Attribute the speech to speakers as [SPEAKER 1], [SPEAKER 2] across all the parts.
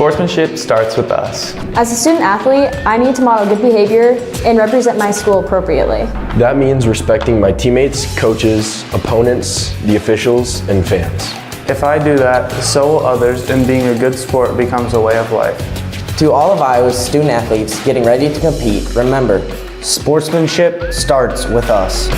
[SPEAKER 1] Sportsmanship starts with us.
[SPEAKER 2] As a student athlete, I need to model good behavior and represent my school appropriately.
[SPEAKER 3] That means respecting my teammates, coaches, opponents, the officials, and fans.
[SPEAKER 1] If I do that, so will others, and being a good sport becomes a way of life.
[SPEAKER 4] To all of Iowa's student athletes getting ready to compete, remember, sportsmanship starts with us.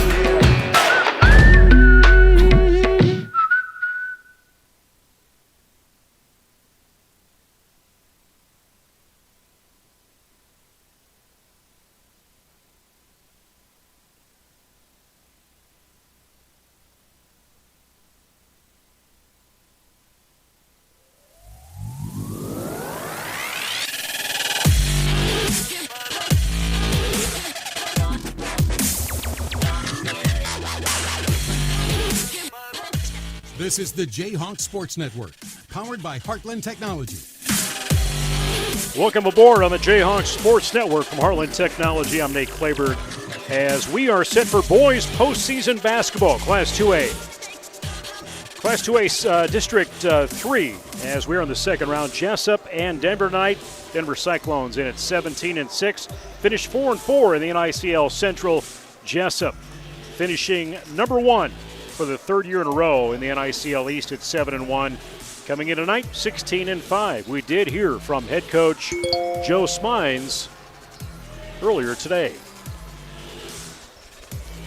[SPEAKER 5] This is the J-Hawks Sports Network, powered by Heartland Technology.
[SPEAKER 6] Welcome aboard on the J-Hawks Sports Network from Heartland Technology. I'm Nate Clayberg as we are set for boys postseason basketball, Class 2A. Class 2A District 3 as we're in the second round. Jesup and Denver tonight. Denver Cyclones in at 17-6. Finished 4-4 in the NICL Central. Jesup finishing number one for the third year in a row in the NICL East at 7-1. Coming in tonight, 16-5. We did hear from head coach Joe Spahn earlier today.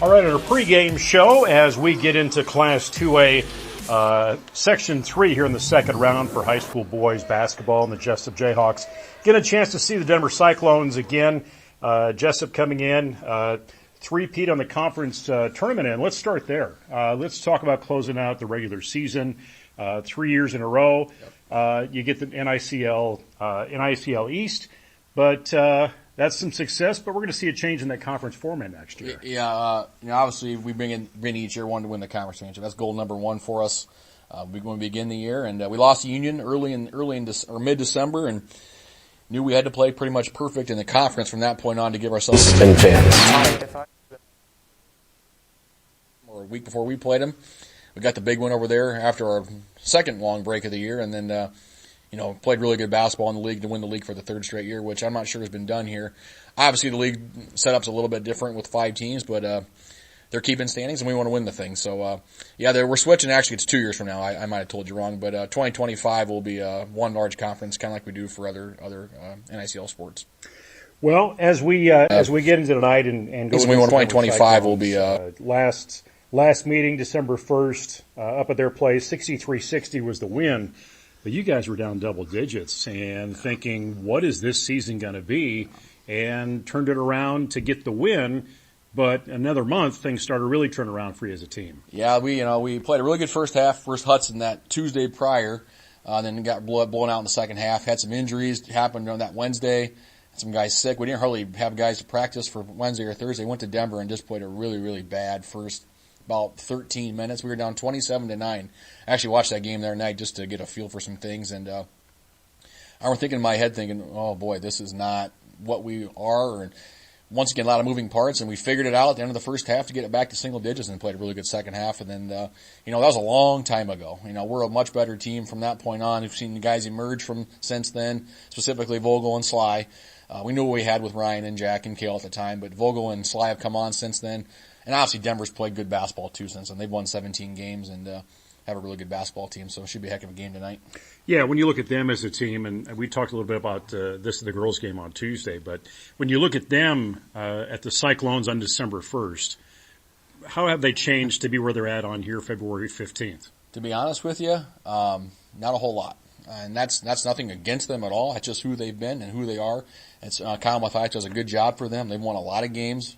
[SPEAKER 6] All right, our pregame show as we get into Class 2A Section 3 here in the second round for high school boys basketball, and the Jesup J-Hawks get a chance to see the Denver Cyclones again. Jesup coming in, three-peat on the conference tournament, and let's start there. Let's talk about closing out the regular season. 3 years in a row. You get the NICL East, but that's some success, but we're going to see a change in that conference format next year.
[SPEAKER 7] Yeah, obviously we bring in each year one to win the conference championship. That's goal number one for us. We're going to begin the year, and we lost Union early in mid-December, and knew we had to play pretty much perfect in the conference from that point on to give ourselves
[SPEAKER 3] And fans.
[SPEAKER 7] Or a week before we played them. We got the big one over there after our second long break of the year, and then played really good basketball in the league to win the league for the third straight year, which I'm not sure has been done here. Obviously, the league setup's a little bit different with 5 teams, but they're keeping standings, and we want to win the thing. So, we're switching. Actually, it's 2 years from now. I might have told you wrong, but 2025 will be one large conference, kind of like we do for other NICL sports.
[SPEAKER 6] Well, as we get into tonight and go into
[SPEAKER 7] 2025 will be
[SPEAKER 6] last meeting, December 1st, up at their place, 63-60 was the win. But you guys were down double digits and thinking, what is this season going to be? And turned it around to get the win. But another month, things started really turning around for you as a team.
[SPEAKER 7] Yeah, we played a really good first half, first Hudson that Tuesday prior, then got blown out in the second half. Had some injuries happened on that Wednesday. Had some guys sick. We didn't hardly have guys to practice for Wednesday or Thursday. Went to Denver and just played a really, really bad first about 13 minutes. We were down 27-9. I actually watched that game the other night just to get a feel for some things, and I was thinking in my head, oh boy, this is not what we are. And once again, a lot of moving parts, and we figured it out at the end of the first half to get it back to single digits and played a really good second half. And then, that was a long time ago. We're a much better team from that point on. We've seen the guys emerge from since then, specifically Vogel and Sly. We knew what we had with Ryan and Jack and Kale at the time, but Vogel and Sly have come on since then. And obviously Denver's played good basketball too since then. They've won 17 games and have a really good basketball team, so it should be a heck of a game tonight.
[SPEAKER 6] Yeah, when you look at them as a team, and we talked a little bit about this in the girls' game on Tuesday, but when you look at them at the Cyclones on December 1st, how have they changed to be where they're at on here February 15th?
[SPEAKER 7] To be honest with you, not a whole lot. And that's nothing against them at all. It's just who they've been and who they are. It's Kyle Mathias does a good job for them. They've won a lot of games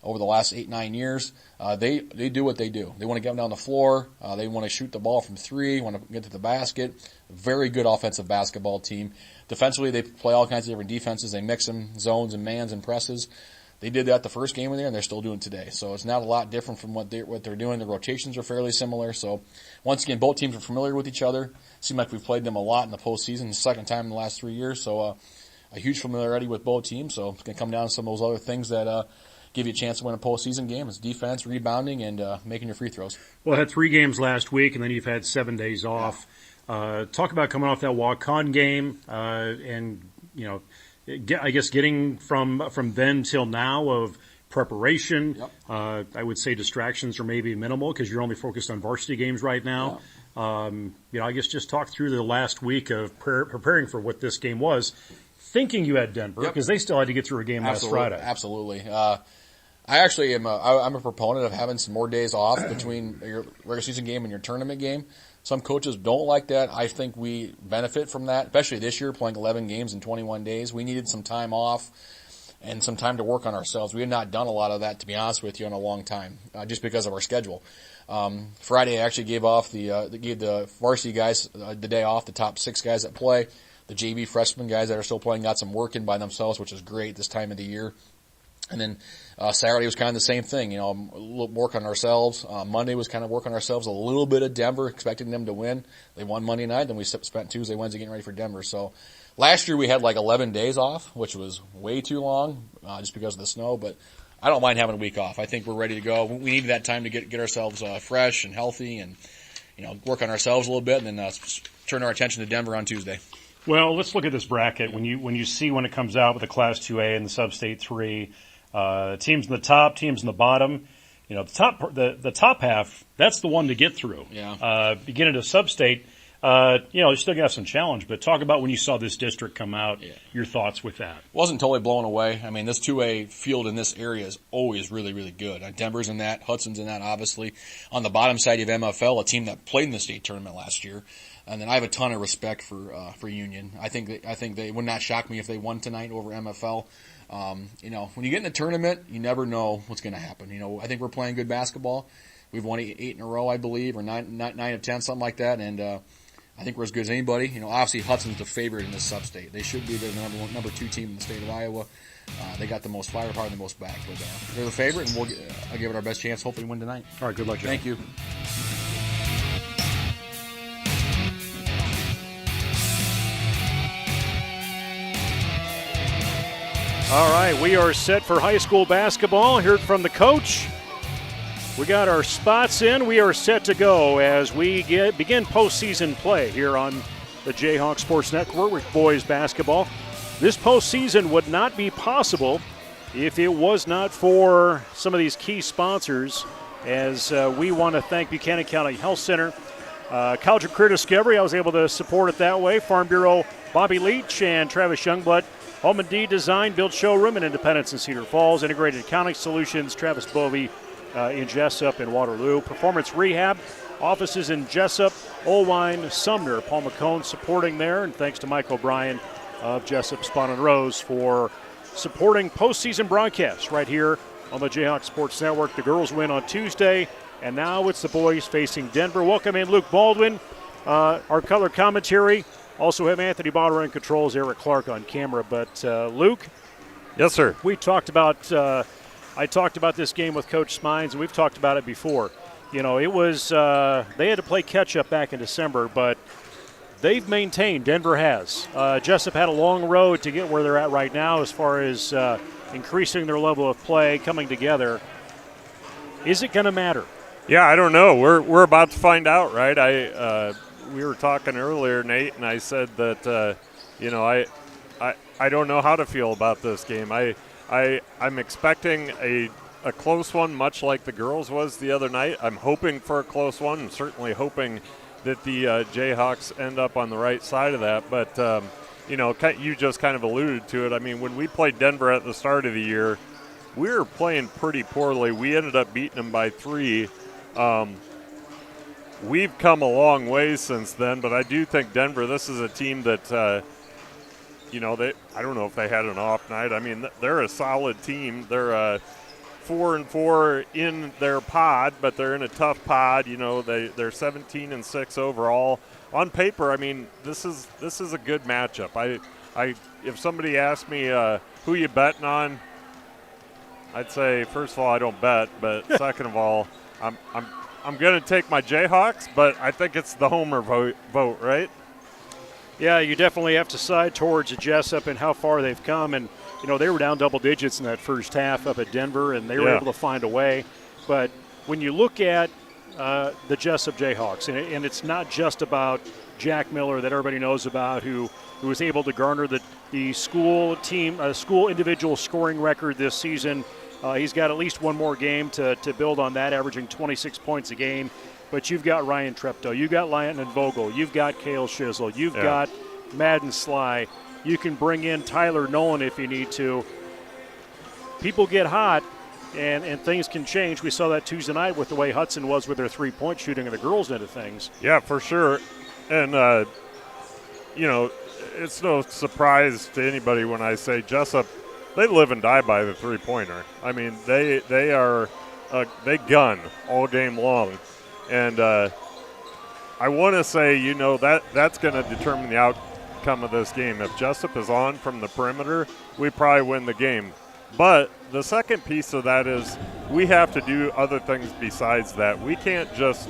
[SPEAKER 7] over the last 8-9 years. They do what they do. They want to get them down the floor. They want to shoot the ball from three, want to get to the basket. Very good offensive basketball team. Defensively, they play all kinds of different defenses. They mix them, zones and mans and presses. They did that the first game in there, and they're still doing it today. So it's not a lot different from what they're doing. The rotations are fairly similar. So once again, both teams are familiar with each other. Seems like we've played them a lot in the postseason, the second time in the last 3 years. So a huge familiarity with both teams. So it's going to come down to some of those other things that give you a chance to win a postseason game. It's defense, rebounding, and making your free throws.
[SPEAKER 6] Well, I had 3 games last week, and then you've had 7 days off. Talk about coming off that walk-on game and, I guess getting from then till now of preparation.
[SPEAKER 7] Yep.
[SPEAKER 6] I would say distractions are maybe minimal because you're only focused on varsity games right now. I guess just talk through the last week of preparing for what this game was, thinking you had Denver because they still had to get through a game last Friday.
[SPEAKER 7] Absolutely. I actually am I'm a proponent of having some more days off between your regular season game and your tournament game. Some coaches don't like that. I think we benefit from that, especially this year, playing 11 games in 21 days. We needed some time off and some time to work on ourselves. We had not done a lot of that, to be honest with you, in a long time, just because of our schedule. Friday I actually gave the varsity guys the day off, the top 6 guys that play. The JV freshman guys that are still playing got some work in by themselves, which is great this time of the year. And then Saturday was kind of the same thing, a little work on ourselves. Monday was kind of work on ourselves, a little bit of Denver, expecting them to win. They won Monday night, then we spent Tuesday, Wednesday getting ready for Denver. So last year we had like 11 days off, which was way too long just because of the snow, but I don't mind having a week off. I think we're ready to go. We needed that time to get ourselves fresh and healthy and work on ourselves a little bit, and then turn our attention to Denver on Tuesday.
[SPEAKER 6] Well, let's look at this bracket. When you see when it comes out with the Class 2A and the Substate 3, teams in the top, teams in the bottom. The top half, that's the one to get through.
[SPEAKER 7] Yeah.
[SPEAKER 6] Beginning to Substate, you're still gonna have some challenge. But talk about when you saw this district come out. Yeah. Your thoughts with that.
[SPEAKER 7] Wasn't totally blown away. I mean, this 2A field in this area is always really, really good. Denver's in that, Hudson's in that, obviously. On the bottom side, you have MFL, a team that played in the state tournament last year. And then I have a ton of respect for Union. I think they would not shock me if they won tonight over MFL. When you get in the tournament, you never know what's going to happen. I think we're playing good basketball. We've won 8 in a row, I believe, or 9 of 10, something like that. And I think we're as good as anybody. Obviously Hudson's the favorite in this sub-state. They should be the number 2 team in the state of Iowa. They got the most firepower and the most back. But they're the favorite, and I'll give it our best chance. Hopefully win tonight.
[SPEAKER 6] All right, good luck, Joe.
[SPEAKER 7] Thank you.
[SPEAKER 6] All right, we are set for high school basketball. Heard from the coach. We got our spots in. We are set to go as we begin postseason play here on the J-Hawks Sports Network with boys basketball. This postseason would not be possible if it was not for some of these key sponsors, as we want to thank Buchanan County Health Center. College of Career Discovery, I was able to support it that way. Farm Bureau, Bobby Liebsch and Travis Youngblut. Home and D Design, Build Showroom in Independence and Cedar Falls. Integrated Accounting Solutions, Travis Bovey in Jesup and Waterloo. Performance Rehab, offices in Jesup, Olwine, Sumner. Paul McCone supporting there. And thanks to Mike O'Brien of Jesup, Spahn and Rose for supporting postseason broadcasts right here on the J-Hawks Sports Network. The girls win on Tuesday, and now it's the boys facing Denver. Welcome in Luke Baldwin, our color commentary. Also have Anthony Bauder in controls, Eric Clark on camera. But Luke?
[SPEAKER 8] Yes, sir.
[SPEAKER 6] We talked about, I talked about this game with Coach Spahn, and we've talked about it before. It was, they had to play catch-up back in December, but they've maintained, Denver has. Jesup had a long road to get where they're at right now as far as increasing their level of play, coming together. Is it going to matter?
[SPEAKER 8] Yeah, I don't know. We're about to find out, right? We were talking earlier, Nate, and I said that, I don't know how to feel about this game. I'm expecting a close one, much like the girls was the other night. I'm hoping for a close one, and certainly hoping that the Jayhawks end up on the right side of that. But, you just kind of alluded to it. I mean, when we played Denver at the start of the year, we were playing pretty poorly. We ended up beating them by 3. We've come a long way since then, but I do think Denver, this is a team that, I don't know if they had an off night. I mean, they're a solid team. They're 4-4 in their pod, but they're in a tough pod. They're 17-6 overall. On paper, I mean, this is a good matchup. If somebody asked me who you betting on, I'd say, first of all, I don't bet, but second of all, I'm going to take my Jayhawks, but I think it's the homer vote, right?
[SPEAKER 6] Yeah, you definitely have to side towards Jesup and how far they've come. And, they were down double digits in that first half up at Denver, and they were able to find a way. But when you look at the Jesup J-Hawks, and it's not just about Jack Miller that everybody knows about, who was able to garner the school individual scoring record this season. He's got at least one more game to build on that, averaging 26 points a game. But you've got Ryan Treptow, you've got Lionton Vogel, you've got Cale Shizzle, you've got Madden Sly. You can bring in Tyler Nolan if you need to. People get hot, and things can change. We saw that Tuesday night with the way Hudson was with their three-point shooting and the girls' end of things.
[SPEAKER 8] Yeah, for sure. And, it's no surprise to anybody when I say Jesup, they live and die by the three-pointer. I mean, they gun all game long. And I want to say, that's going to determine the outcome of this game. If Jesup is on from the perimeter, we probably win the game. But the second piece of that is we have to do other things besides that. We can't just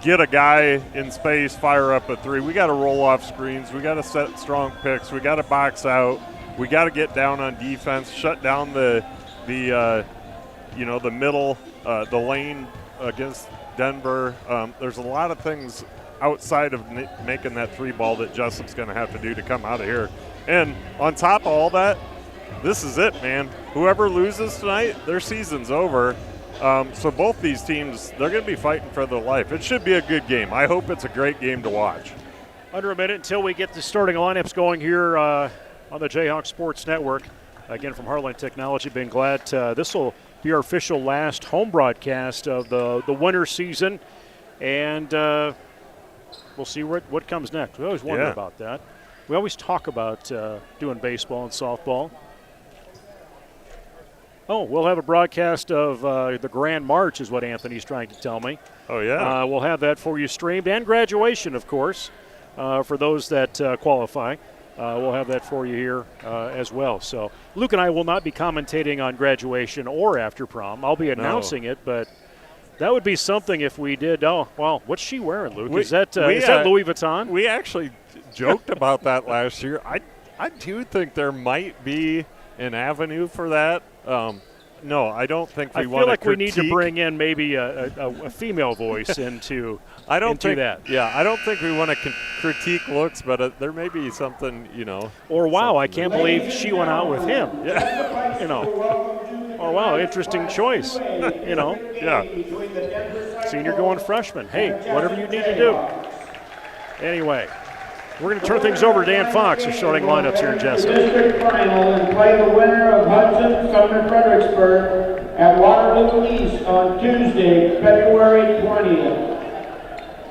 [SPEAKER 8] get a guy in space, fire up a three. We got to roll off screens. We got to set strong picks. We got to box out. We got to get down on defense, shut down the middle, the lane against Denver. There's a lot of things outside of making that three ball that Jesup's going to have to do to come out of here. And on top of all that, this is it, man. Whoever loses tonight, their season's over. So both these teams, they're going to be fighting for their life. It should be a good game. I hope it's a great game to watch.
[SPEAKER 6] Under a minute until we get the starting lineups going here on the Jayhawk Sports Network. Again, from Heartland Technology, being glad this will be our official last home broadcast of the winter season. And we'll see what comes next. We always wonder about that. We always talk about doing baseball and softball. Oh, we'll have a broadcast of the Grand March is what Anthony's trying to tell me.
[SPEAKER 8] Oh, yeah.
[SPEAKER 6] We'll have that for you streamed, and graduation, of course, for those that qualify. We'll have that for you here as well. So Luke and I will not be commentating on graduation or after prom. I'll be announcing it, but that would be something if we did. Oh, well, what's she wearing, Luke? Is that Louis Vuitton?
[SPEAKER 8] We actually joked about that last year. I do think there might be an avenue for that. No, I don't think we want to. I feel like
[SPEAKER 6] we need to bring in maybe a female voice into that.
[SPEAKER 8] Yeah, I don't think we want to critique looks, but there may be something,
[SPEAKER 6] Or wow, I can't believe she went out with him. Yeah, Or wow, interesting choice.
[SPEAKER 8] Yeah.
[SPEAKER 6] Senior going freshman. Hey, whatever you need to do. Anyway. We're going to turn things over to Dan Fox, who's starting lineups here in Jesup.
[SPEAKER 9] District final and play the winner of Hudson Sumner Fredericksburg at Waterloo East on Tuesday, February 20th.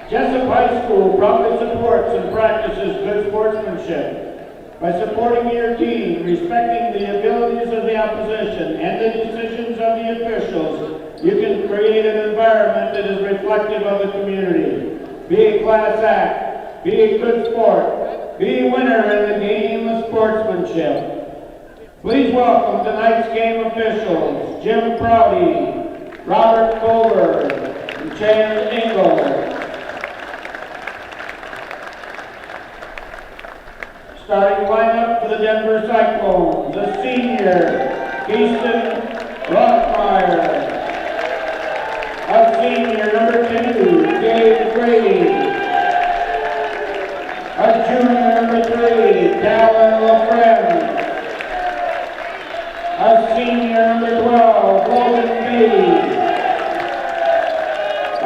[SPEAKER 9] Jesup High School proudly supports and practices good sportsmanship by supporting your team, respecting the abilities of the opposition and the decisions of the officials. You can create an environment that is reflective of the community. Be a class act. Be a good sport. Be a winner in the game of sportsmanship. Please welcome tonight's game officials, Jim Prouty, Robert Clayberg, and Chan Engel. Starting lineup for the Denver Cyclones, the senior, Keaston Rothmeyer. A senior, number 2, Dave Grady. A junior, number 3, Talon LaFremme. A senior, number 12, Logan B.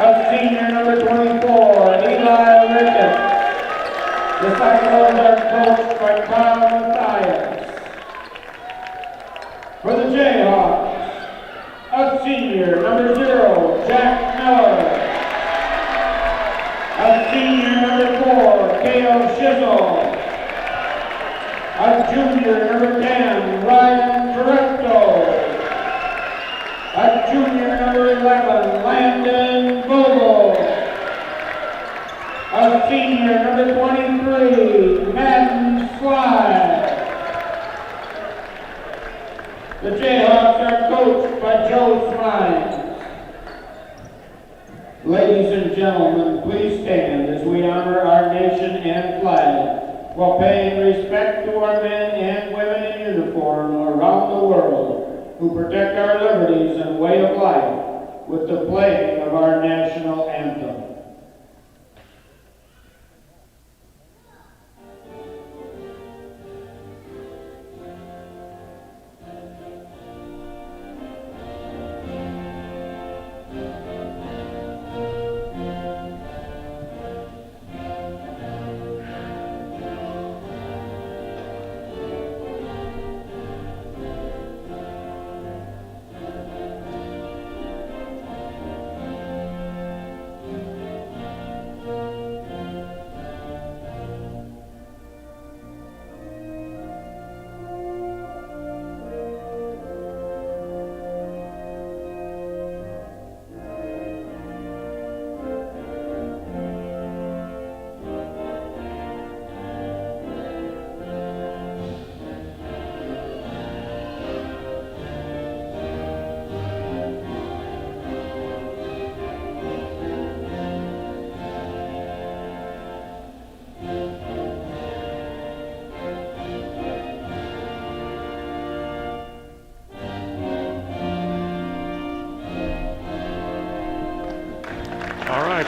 [SPEAKER 9] A senior, number 24, Eli Ricketts. The Cyclones are coached by Kyle Mathias. For the Jayhawks, a senior, number 0, Jack Miller. A senior, number 4, Cale Shizzle. A junior, number 10, Ryan Treptow. A junior, number 11, Landon Vogel. A senior, number 23, Madden Sly. The Jayhawks are coached by Joe Spahn. Ladies and gentlemen, please stand as we honor our nation and flag while paying respect to our men and women in uniform around the world who protect our liberties and way of life with the playing of our national anthem.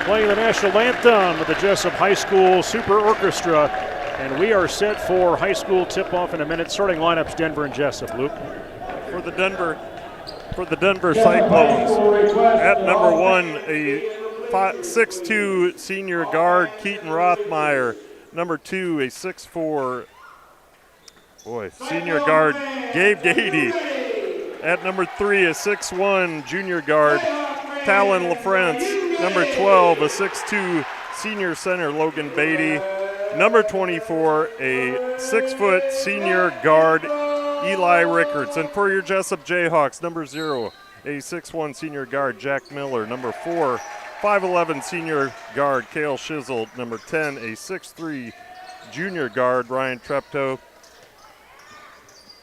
[SPEAKER 6] Playing the national anthem with the Jesup High School Super Orchestra, and we are set for high school tip-off in a minute. Starting lineups: Denver and Jesup. Luke.
[SPEAKER 8] For the Denver Cyclones, at number 1, a 6'2" senior guard Keaton Rothmeyer. Number 2, a 6'4" senior guard Gabe Gady. At number 3, a 6'1" junior guard Talon LaFrance. Number 12, a 6'2" senior center Logan Beatty. Number 24, a 6-foot senior guard Eli Rickards. And for your Jesup J-Hawks, number 0, a 6'1" senior guard Jack Miller. Number 4, 5'11" senior guard Cale Shizzle. Number 10, a 6'3" junior guard Ryan Treptow.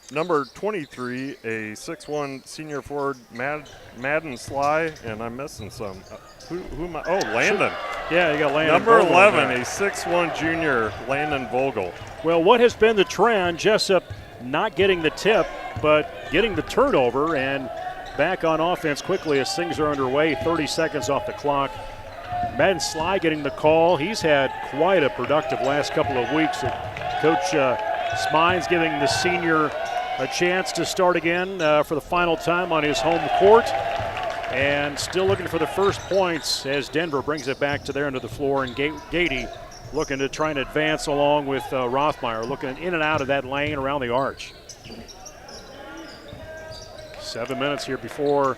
[SPEAKER 8] Number 23, a 6'1" senior forward Madden Sly, and I'm missing some. Who am I? Oh, Landon.
[SPEAKER 6] Yeah, you got Landon.
[SPEAKER 8] Number
[SPEAKER 6] Vogel
[SPEAKER 8] 11, a 6'1" junior Landon Vogel.
[SPEAKER 6] Well, what has been the trend? Jesup not getting the tip, but getting the turnover, and back on offense quickly as things are underway. 30 seconds off the clock. Madden Sly getting the call. He's had quite a productive last couple of weeks. Coach Spahn's giving the senior a chance to start again for the final time on his home court. And still looking for the first points as Denver brings it back to their end of the floor. And Gady looking to try and advance along with Rothmeyer, looking in and out of that lane around the arch. 7 minutes here before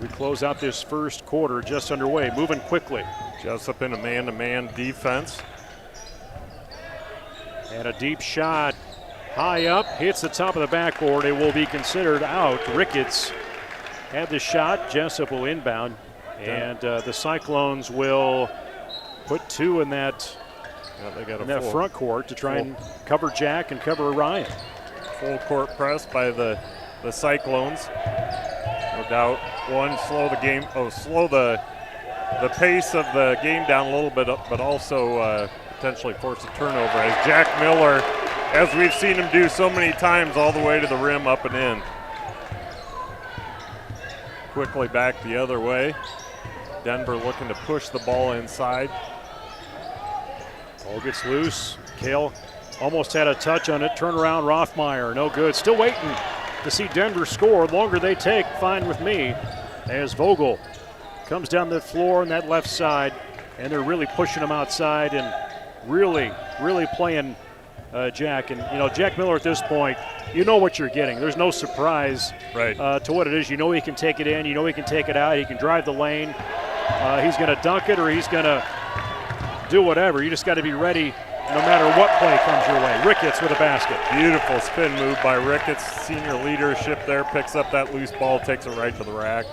[SPEAKER 6] we close out this first quarter, just underway, moving quickly.
[SPEAKER 8] Jesup in a man-to-man defense.
[SPEAKER 6] And a deep shot high up, hits the top of the backboard. It will be considered out. Ricketts had the shot. Jesup will inbound. And the Cyclones will put 2 in that, front court to try and cover Jack and cover Ryan.
[SPEAKER 8] Full court press by the Cyclones. No doubt. One, slow the pace of the game down a little bit, but also potentially force a turnover as Jack Miller, as we've seen him do so many times, all the way to the rim, up and in. Quickly back the other way. Denver looking to push the ball inside.
[SPEAKER 6] Ball gets loose. Cale almost had a touch on it. Turnaround, Rothmeyer, no good. Still waiting to see Denver score. The longer they take, fine with me. As Vogel comes down the floor on that left side, and they're really pushing him outside and really playing Jack. And, Jack Miller at this point, you know what you're getting. There's no surprise to what it is. You know he can take it in. You know he can take it out. He can drive the lane. He's going to dunk it or he's going to do whatever. You just got to be ready no matter what play comes your way. Ricketts with a basket.
[SPEAKER 8] Beautiful spin move by Ricketts. Senior leadership there. Picks up that loose ball, takes it right to the rack.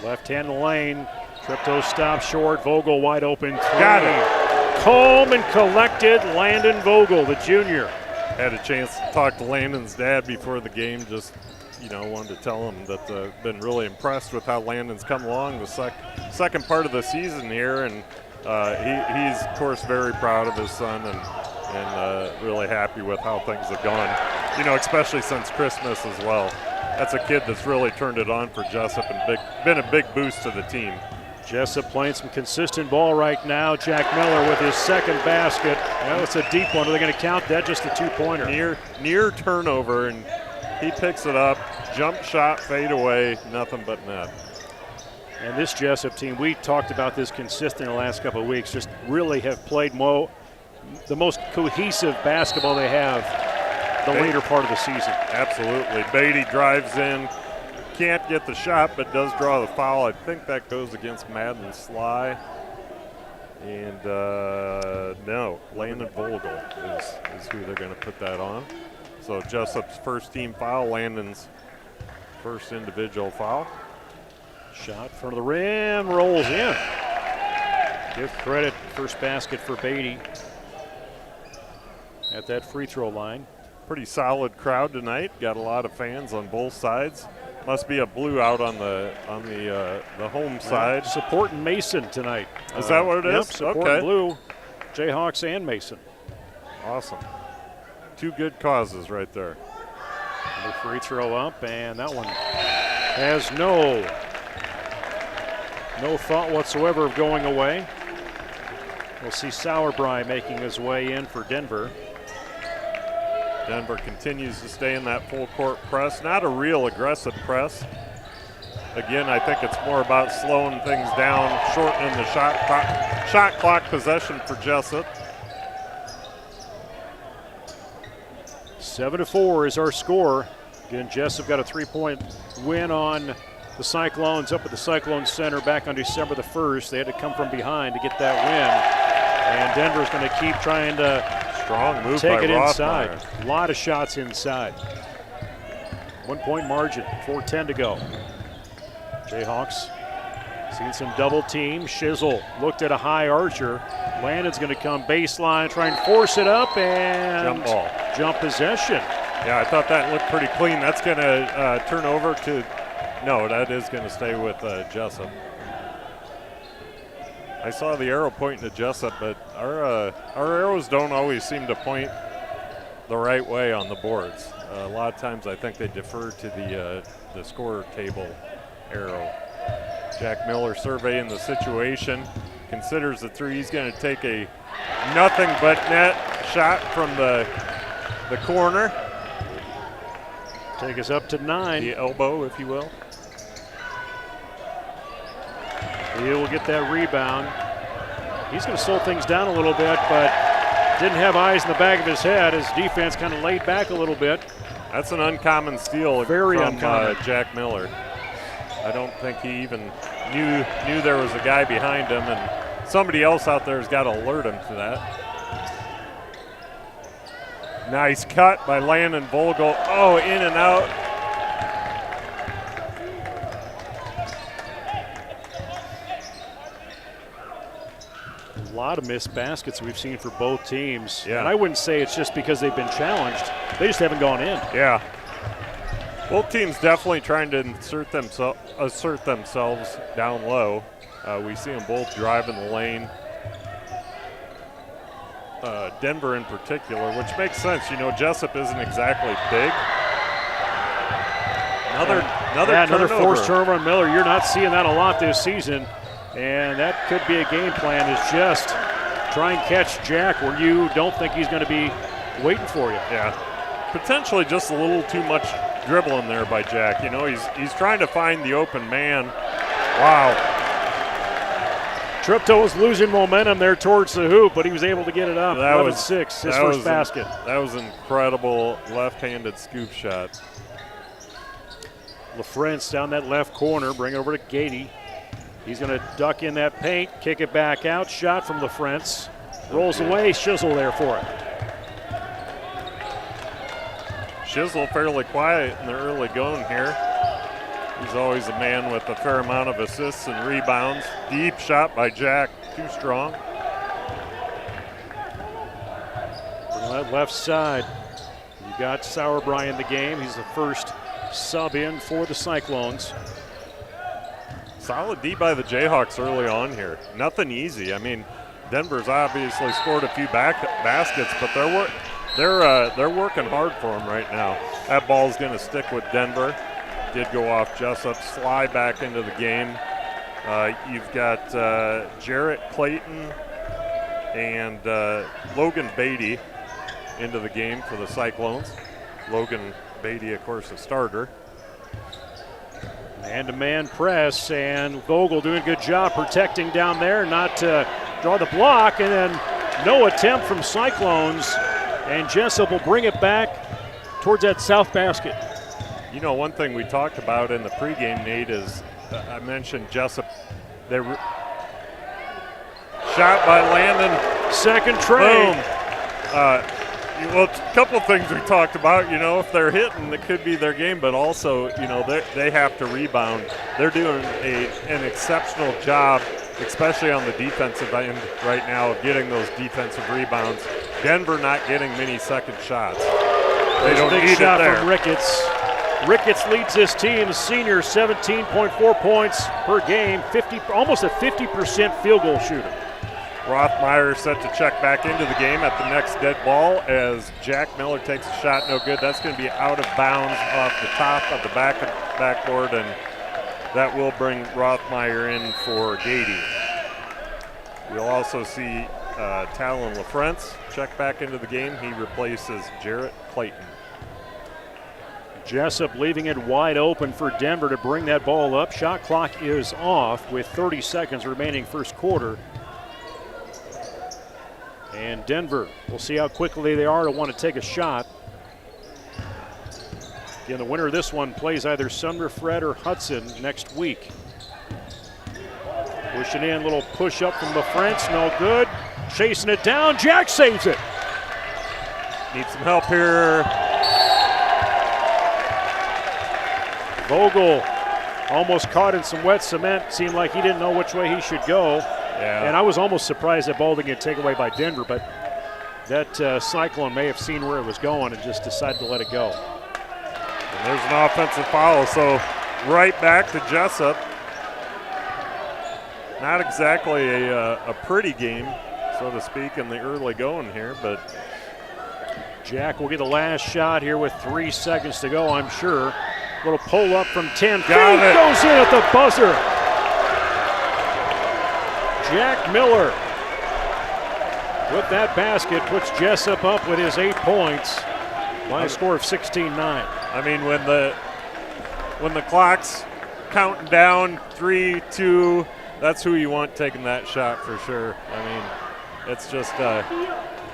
[SPEAKER 6] Left hand in the lane. Tripto stops short. Vogel wide open.
[SPEAKER 8] Got it.
[SPEAKER 6] Calm and collected. Landon Vogel, the junior.
[SPEAKER 8] Had a chance to talk to Landon's dad before the game. Just, wanted to tell him that been really impressed with how Landon's come along the second part of the season here, and he's of course very proud of his son and really happy with how things have gone. you know, especially since Christmas as well. That's a kid that's really turned it on for Jesup and been a big boost to the team.
[SPEAKER 6] Jesup playing some consistent ball right now. Jack Miller with his second basket. Well, it's a deep one. Are they going to count that? Just a two-pointer.
[SPEAKER 8] Near turnover, and he picks it up. Jump shot, fade away, nothing but net.
[SPEAKER 6] And this Jesup team, we talked about this consistent in the last couple of weeks, just really have played the most cohesive basketball they have the later part of the season.
[SPEAKER 8] Absolutely. Beatty drives in. Can't get the shot, but does draw the foul. I think that goes against Madden Sly. And no, Landon Vogel is who they're going to put that on. So Jesup's first team foul, Landon's first individual foul.
[SPEAKER 6] Shot in front of the rim, rolls in. Give credit, first basket for Beatty at that free throw line.
[SPEAKER 8] Pretty solid crowd tonight. Got a lot of fans on both sides. Must be a blue out on the home side.
[SPEAKER 6] Supporting Mason tonight.
[SPEAKER 8] Is that what it is?
[SPEAKER 6] Yep, supporting
[SPEAKER 8] okay.
[SPEAKER 6] blue, J-Hawks and Mason.
[SPEAKER 8] Awesome. Two good causes right there.
[SPEAKER 6] The free throw up, and that one has no thought whatsoever of going away. We'll see Sauerbrei making his way in for Denver.
[SPEAKER 8] Denver continues to stay in that full court press. Not a real aggressive press. Again, I think it's more about slowing things down, shortening the shot clock possession for Jesup.
[SPEAKER 6] 7-4 is our score. Again, Jesup got a 3-point win on the Cyclones up at the Cyclone Center back on December the 1st. They had to come from behind to get that win. And Denver's going to keep trying to
[SPEAKER 8] strong move
[SPEAKER 6] take
[SPEAKER 8] by
[SPEAKER 6] it inside.
[SPEAKER 8] Rothmeyer.
[SPEAKER 6] A lot of shots inside. 1-point margin, 4:10 to go. Jayhawks seen some double team. Shizzle looked at a high archer. Landon's going to come baseline, try and force it up, and
[SPEAKER 8] jump ball.
[SPEAKER 6] Jump possession.
[SPEAKER 8] Yeah, I thought that looked pretty clean. That's going to turn over to, no, that is going to stay with Jesup. I saw the arrow pointing to Jesup, but our arrows don't always seem to point the right way on the boards. A lot of times I think they defer to the score table arrow. Jack Miller surveying the situation, considers the three. He's going to take a nothing but net shot from the corner.
[SPEAKER 6] Take us up to 9.
[SPEAKER 8] The elbow, if you will.
[SPEAKER 6] He will get that rebound. He's going to slow things down a little bit, but didn't have eyes in the back of his head. His defense kind of laid back a little bit.
[SPEAKER 8] That's an uncommon steal
[SPEAKER 6] Very
[SPEAKER 8] from
[SPEAKER 6] uncommon.
[SPEAKER 8] Jack Miller. I don't think he even knew there was a guy behind him, and somebody else out there has got to alert him to that. Nice cut by Landon Vogel. Oh, in and out.
[SPEAKER 6] A lot of missed baskets we've seen for both teams.
[SPEAKER 8] Yeah.
[SPEAKER 6] And I wouldn't say it's just because they've been challenged. They just haven't gone in.
[SPEAKER 8] Yeah. Both teams definitely trying to assert themselves down low. We see them both driving the lane. Denver in particular, which makes sense. You know, Jesup isn't exactly big. Another
[SPEAKER 6] forced turnover on Miller. You're not seeing that a lot this season. And that could be a game plan, is just try and catch Jack where you don't think he's going to be waiting for you.
[SPEAKER 8] Yeah. Potentially just a little too much dribbling there by Jack. You know, he's trying to find the open man. Wow.
[SPEAKER 6] Tripto was losing momentum there towards the hoop, but he was able to get it up. 11-6, his first basket.
[SPEAKER 8] That was an incredible left-handed scoop shot.
[SPEAKER 6] LaFrentz down that left corner, bring it over to Gady. He's going to duck in that paint, kick it back out. Shot from LaFrentz. Rolls away, Shizzle there for it.
[SPEAKER 8] Shizzle fairly quiet in the early going here. He's always a man with a fair amount of assists and rebounds. Deep shot by Jack, too strong.
[SPEAKER 6] From that left side, you got Sauerbrei in the game. He's the first sub in for the Cyclones.
[SPEAKER 8] Solid D by the Jayhawks early on here. Nothing easy. I mean, Denver's obviously scored a few baskets, but they're working hard for him right now. That ball's going to stick with Denver. Did go off Jesup, slide back into the game. You've got Jarrett Clayton and Logan Beatty into the game for the Cyclones. Logan Beatty, of course, a starter.
[SPEAKER 6] Man-to-man press, and Vogel doing a good job protecting down there, not to draw the block, and then no attempt from Cyclones, and Jesup will bring it back towards that south basket.
[SPEAKER 8] You know, one thing we talked about in the pregame, Nate, is I mentioned Jesup. They shot by Landon.
[SPEAKER 6] Second trade.
[SPEAKER 8] Boom. Well, a couple of things we talked about. You know, if they're hitting, it could be their game, but also, you know, they have to rebound. They're doing an exceptional job, especially on the defensive end right now, of getting those defensive rebounds. Denver not getting many second shots. They don't
[SPEAKER 6] big
[SPEAKER 8] need
[SPEAKER 6] shot
[SPEAKER 8] it there.
[SPEAKER 6] from Ricketts. Ricketts leads his team, senior, 17.4 points per game, almost a 50% field goal shooter.
[SPEAKER 8] Rothmeyer set to check back into the game at the next dead ball as Jack Miller takes a shot, no good. That's going to be out of bounds off the top of the backboard, and that will bring Rothmeyer in for Gady. We'll also see Talon LaFrance check back into the game. He replaces Jarrett Clayton.
[SPEAKER 6] Jesup leaving it wide open for Denver to bring that ball up. Shot clock is off with 30 seconds remaining first quarter. And Denver, we'll see how quickly they are to want to take a shot. Again, the winner of this one plays either Sumner, Fred, or Hudson next week. Pushing in, little push up from LaFrance, no good. Chasing it down, Jack saves it.
[SPEAKER 8] Need some help here.
[SPEAKER 6] Vogel almost caught in some wet cement. Seemed like he didn't know which way he should go.
[SPEAKER 8] Yeah.
[SPEAKER 6] And I was almost surprised that ball didn't get taken away by Denver, but that Cyclone may have seen where it was going and just decided to let it go.
[SPEAKER 8] And there's an offensive foul, so right back to Jesup. Not exactly a pretty game, so to speak, in the early going here, but
[SPEAKER 6] Jack will get the last shot here with 3 seconds to go, I'm sure. Little pull up from 10 feet, goes in at the buzzer. Jack Miller with that basket puts Jesup up with his 8 points by a score of 16-9.
[SPEAKER 8] I mean, when the clock's counting down 3, 2, that's who you want taking that shot for sure. I mean, it's just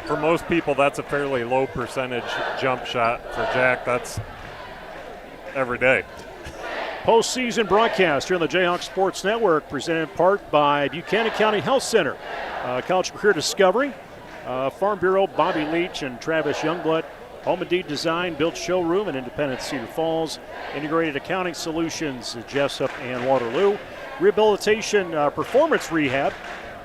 [SPEAKER 8] for most people that's a fairly low percentage jump shot. For Jack, that's every day.
[SPEAKER 6] Postseason broadcast here on the J-Hawks Sports Network, presented in part by Buchanan County Health Center, College Career Discovery, Farm Bureau, Bobby Liebsch and Travis Youngblut, Home and Deed Design, Built Showroom in Independence, Cedar Falls, Integrated Accounting Solutions, Jesup and Waterloo, Rehabilitation Performance Rehab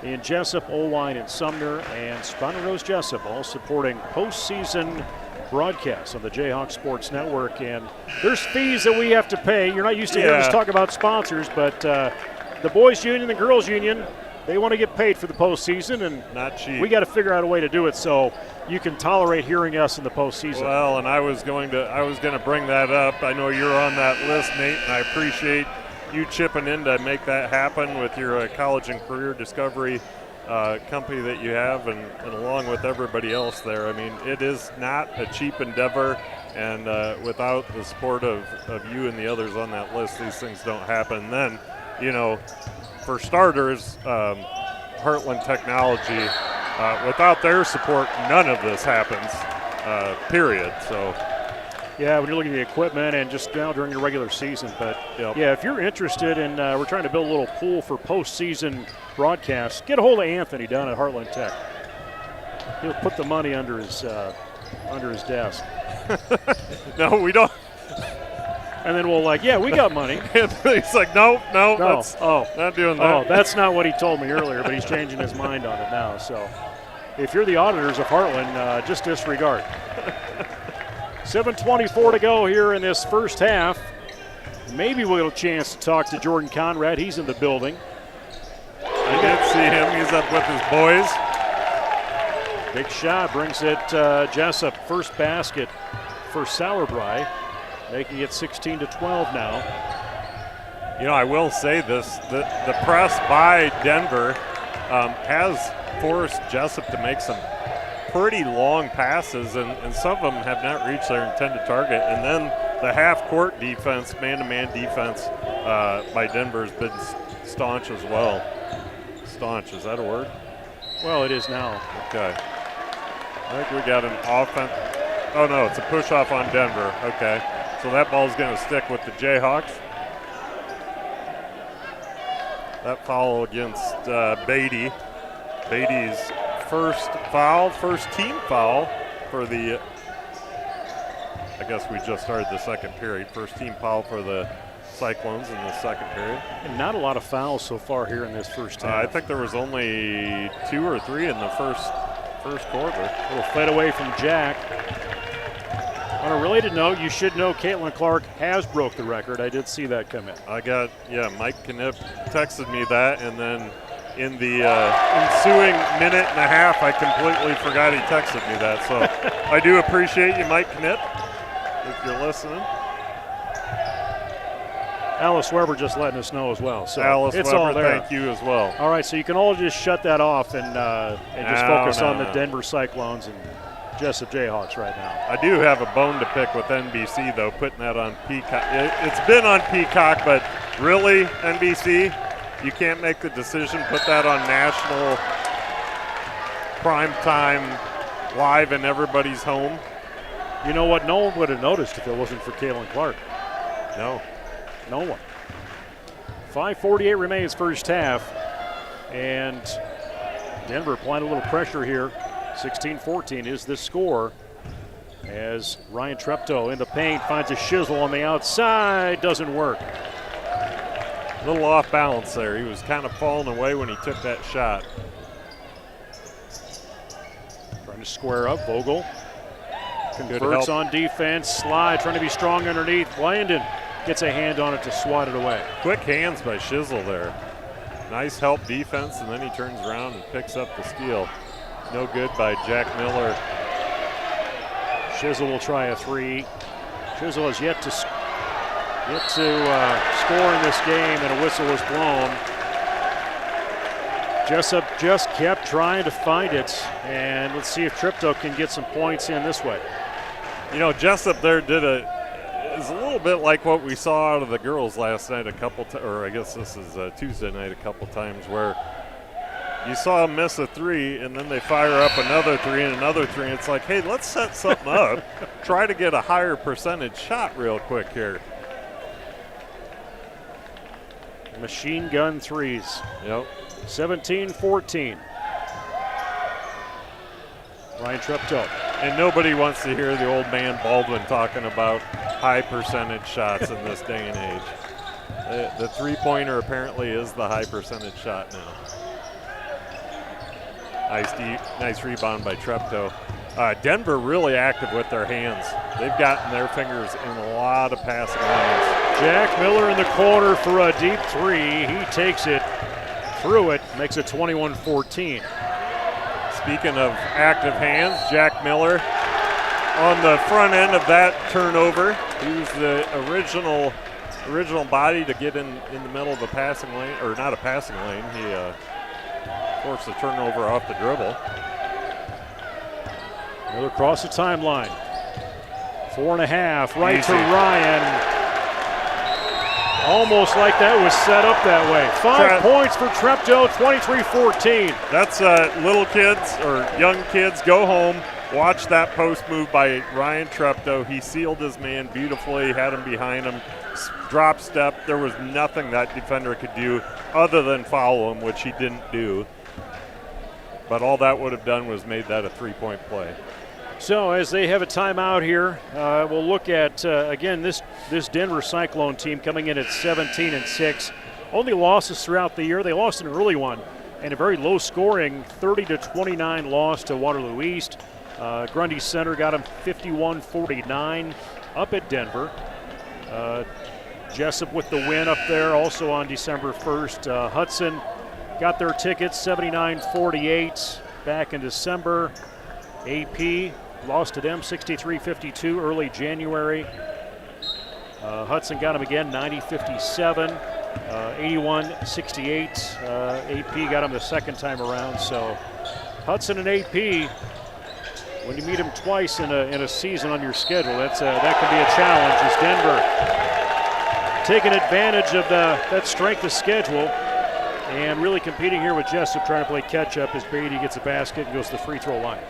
[SPEAKER 6] in Jesup, Oline, and Sumner, and Spahn Rose Jesup, all supporting postseason broadcasts on the J-Hawks Sports Network. And there's fees that we have to pay. You're not used to hearing us talk about sponsors, but the boys union and the girls union, they want to get paid for the postseason, and
[SPEAKER 8] not cheap.
[SPEAKER 6] We got to figure out a way to do it so you can tolerate hearing us in the postseason.
[SPEAKER 8] Well, and I was going to bring that up. I know you're on that list, Nate, and I appreciate you chipping in to make that happen with your college and career discovery company that you have, and along with everybody else there. I mean, it is not a cheap endeavor, and without the support of you and the others on that list, these things don't happen. And then, you know, for starters, Heartland Technology, without their support, none of this happens, period. So.
[SPEAKER 6] Yeah, when you're looking at the equipment and just now during the regular season. But, yeah, if you're interested in, we're trying to build a little pool for postseason broadcasts, get a hold of Anthony down at Heartland Tech. He'll put the money under his desk.
[SPEAKER 8] No, we don't.
[SPEAKER 6] And then we'll we got money.
[SPEAKER 8] He's like, no, that's not doing that.
[SPEAKER 6] Oh, that's not what he told me earlier, but he's changing his mind on it now. So if you're the auditors of Heartland, just disregard. 7:24 to go here in this first half. Maybe we'll get a chance to talk to Jordan Conrad. He's in the building.
[SPEAKER 8] I did see him. He's up with his boys.
[SPEAKER 6] Big shot brings it Jesup. First basket for Sauerbrei, making it 16-12 now.
[SPEAKER 8] You know, I will say this, the press by Denver has forced Jesup to make some pretty long passes, and some of them have not reached their intended target. And then the half-court defense, man-to-man defense by Denver has been staunch as well. Staunch, is that a word?
[SPEAKER 6] Well, it is now.
[SPEAKER 8] Okay. I think we got an offense. Oh, no, it's a push-off on Denver. Okay. So that ball's going to stick with the Jayhawks. That foul against Beatty. Beatty's first team foul for the, I guess we just started the second period. First team foul for the Cyclones in the second period.
[SPEAKER 6] And not a lot of fouls so far here in this first half.
[SPEAKER 8] I think there was only 2 or 3 in the first quarter.
[SPEAKER 6] A little fade away from Jack. On a related note, you should know Caitlin Clark has broke the record. I did see that come in.
[SPEAKER 8] Mike Knipp texted me that, and then in the ensuing minute and a half, I completely forgot he texted me that. So I do appreciate you, Mike Knipp, if you're listening.
[SPEAKER 6] Alice Weber just letting us know as well. So
[SPEAKER 8] Alice
[SPEAKER 6] it's
[SPEAKER 8] Weber,
[SPEAKER 6] all there.
[SPEAKER 8] thank you as well.
[SPEAKER 6] All right, so you can all just shut that off and just focus on the Denver Cyclones and Jesup J-Hawks right now.
[SPEAKER 8] I do have a bone to pick with NBC, though, putting that on Peacock. It's been on Peacock, but really, NBC, you can't make the decision, put that on national prime time live in everybody's home.
[SPEAKER 6] You know what? No one would have noticed if it wasn't for Caitlin Clark.
[SPEAKER 8] No.
[SPEAKER 6] No one. 5:48 remains first half, and Denver applying a little pressure here. 16-14 is the score as Ryan Treptow in the paint finds a shizzle on the outside. Doesn't work.
[SPEAKER 8] A little off balance there. He was kind of falling away when he took that shot.
[SPEAKER 6] Trying to square up. Vogel converts on defense. Slide, trying to be strong underneath. Landon gets a hand on it to swat it away.
[SPEAKER 8] Quick hands by Shizzle there. Nice help defense, and then he turns around and picks up the steal. No good by Jack Miller.
[SPEAKER 6] Shizzle will try a three. Shizzle has yet to score in this game, and a whistle was blown. Jesup just kept trying to find it, and let's see if Treptow can get some points in this way.
[SPEAKER 8] You know, Jesup there is a little bit like what we saw out of the girls last night or I guess this is Tuesday night a couple times, where you saw them miss a three and then they fire up another three and another three, and it's like, hey, let's set something up. Try to get a higher percentage shot real quick here.
[SPEAKER 6] Machine gun threes.
[SPEAKER 8] Yep.
[SPEAKER 6] 17-14. Ryan Treptow.
[SPEAKER 8] And nobody wants to hear the old man Baldwin talking about high percentage shots in this day and age. The three-pointer apparently is the high percentage shot now. Nice rebound by Treptow. Denver really active with their hands. They've gotten their fingers in a lot of passing lanes.
[SPEAKER 6] Jack Miller in the corner for a deep three. He takes it through it, makes it 21-14.
[SPEAKER 8] Speaking of active hands, Jack Miller on the front end of that turnover. He was the original body to get in the middle of a passing lane, or not a passing lane. He forced the turnover off the dribble.
[SPEAKER 6] Miller across the timeline. 4.5, right
[SPEAKER 8] Easy
[SPEAKER 6] to Ryan. Almost like that was set up that way. 5 points for Treptow, 23-14.
[SPEAKER 8] That's little kids or young kids, go home, watch that post move by Ryan Treptow. He sealed his man beautifully, had him behind him, drop step. There was nothing that defender could do other than follow him, which he didn't do. But all that would have done was made that a three-point play.
[SPEAKER 6] So as they have a timeout here, we'll look at, again, this Denver Cyclone team coming in at 17-6. Only losses throughout the year. They lost an early one and a very low-scoring 30-29 loss to Waterloo East. Grundy Center got them 51-49 up at Denver. Jesup with the win up there also on December 1st. Hudson got their tickets 79-48 back in December. AP lost to them 63-52 early January. Hudson got them again 90-57, 81-68. AP got them the second time around. So Hudson and AP, when you meet them twice in a season on your schedule, that can be a challenge. As Denver taking advantage of that strength of schedule and really competing here with Jesup, trying to play catch up as Beatty gets a basket and goes to the free throw line.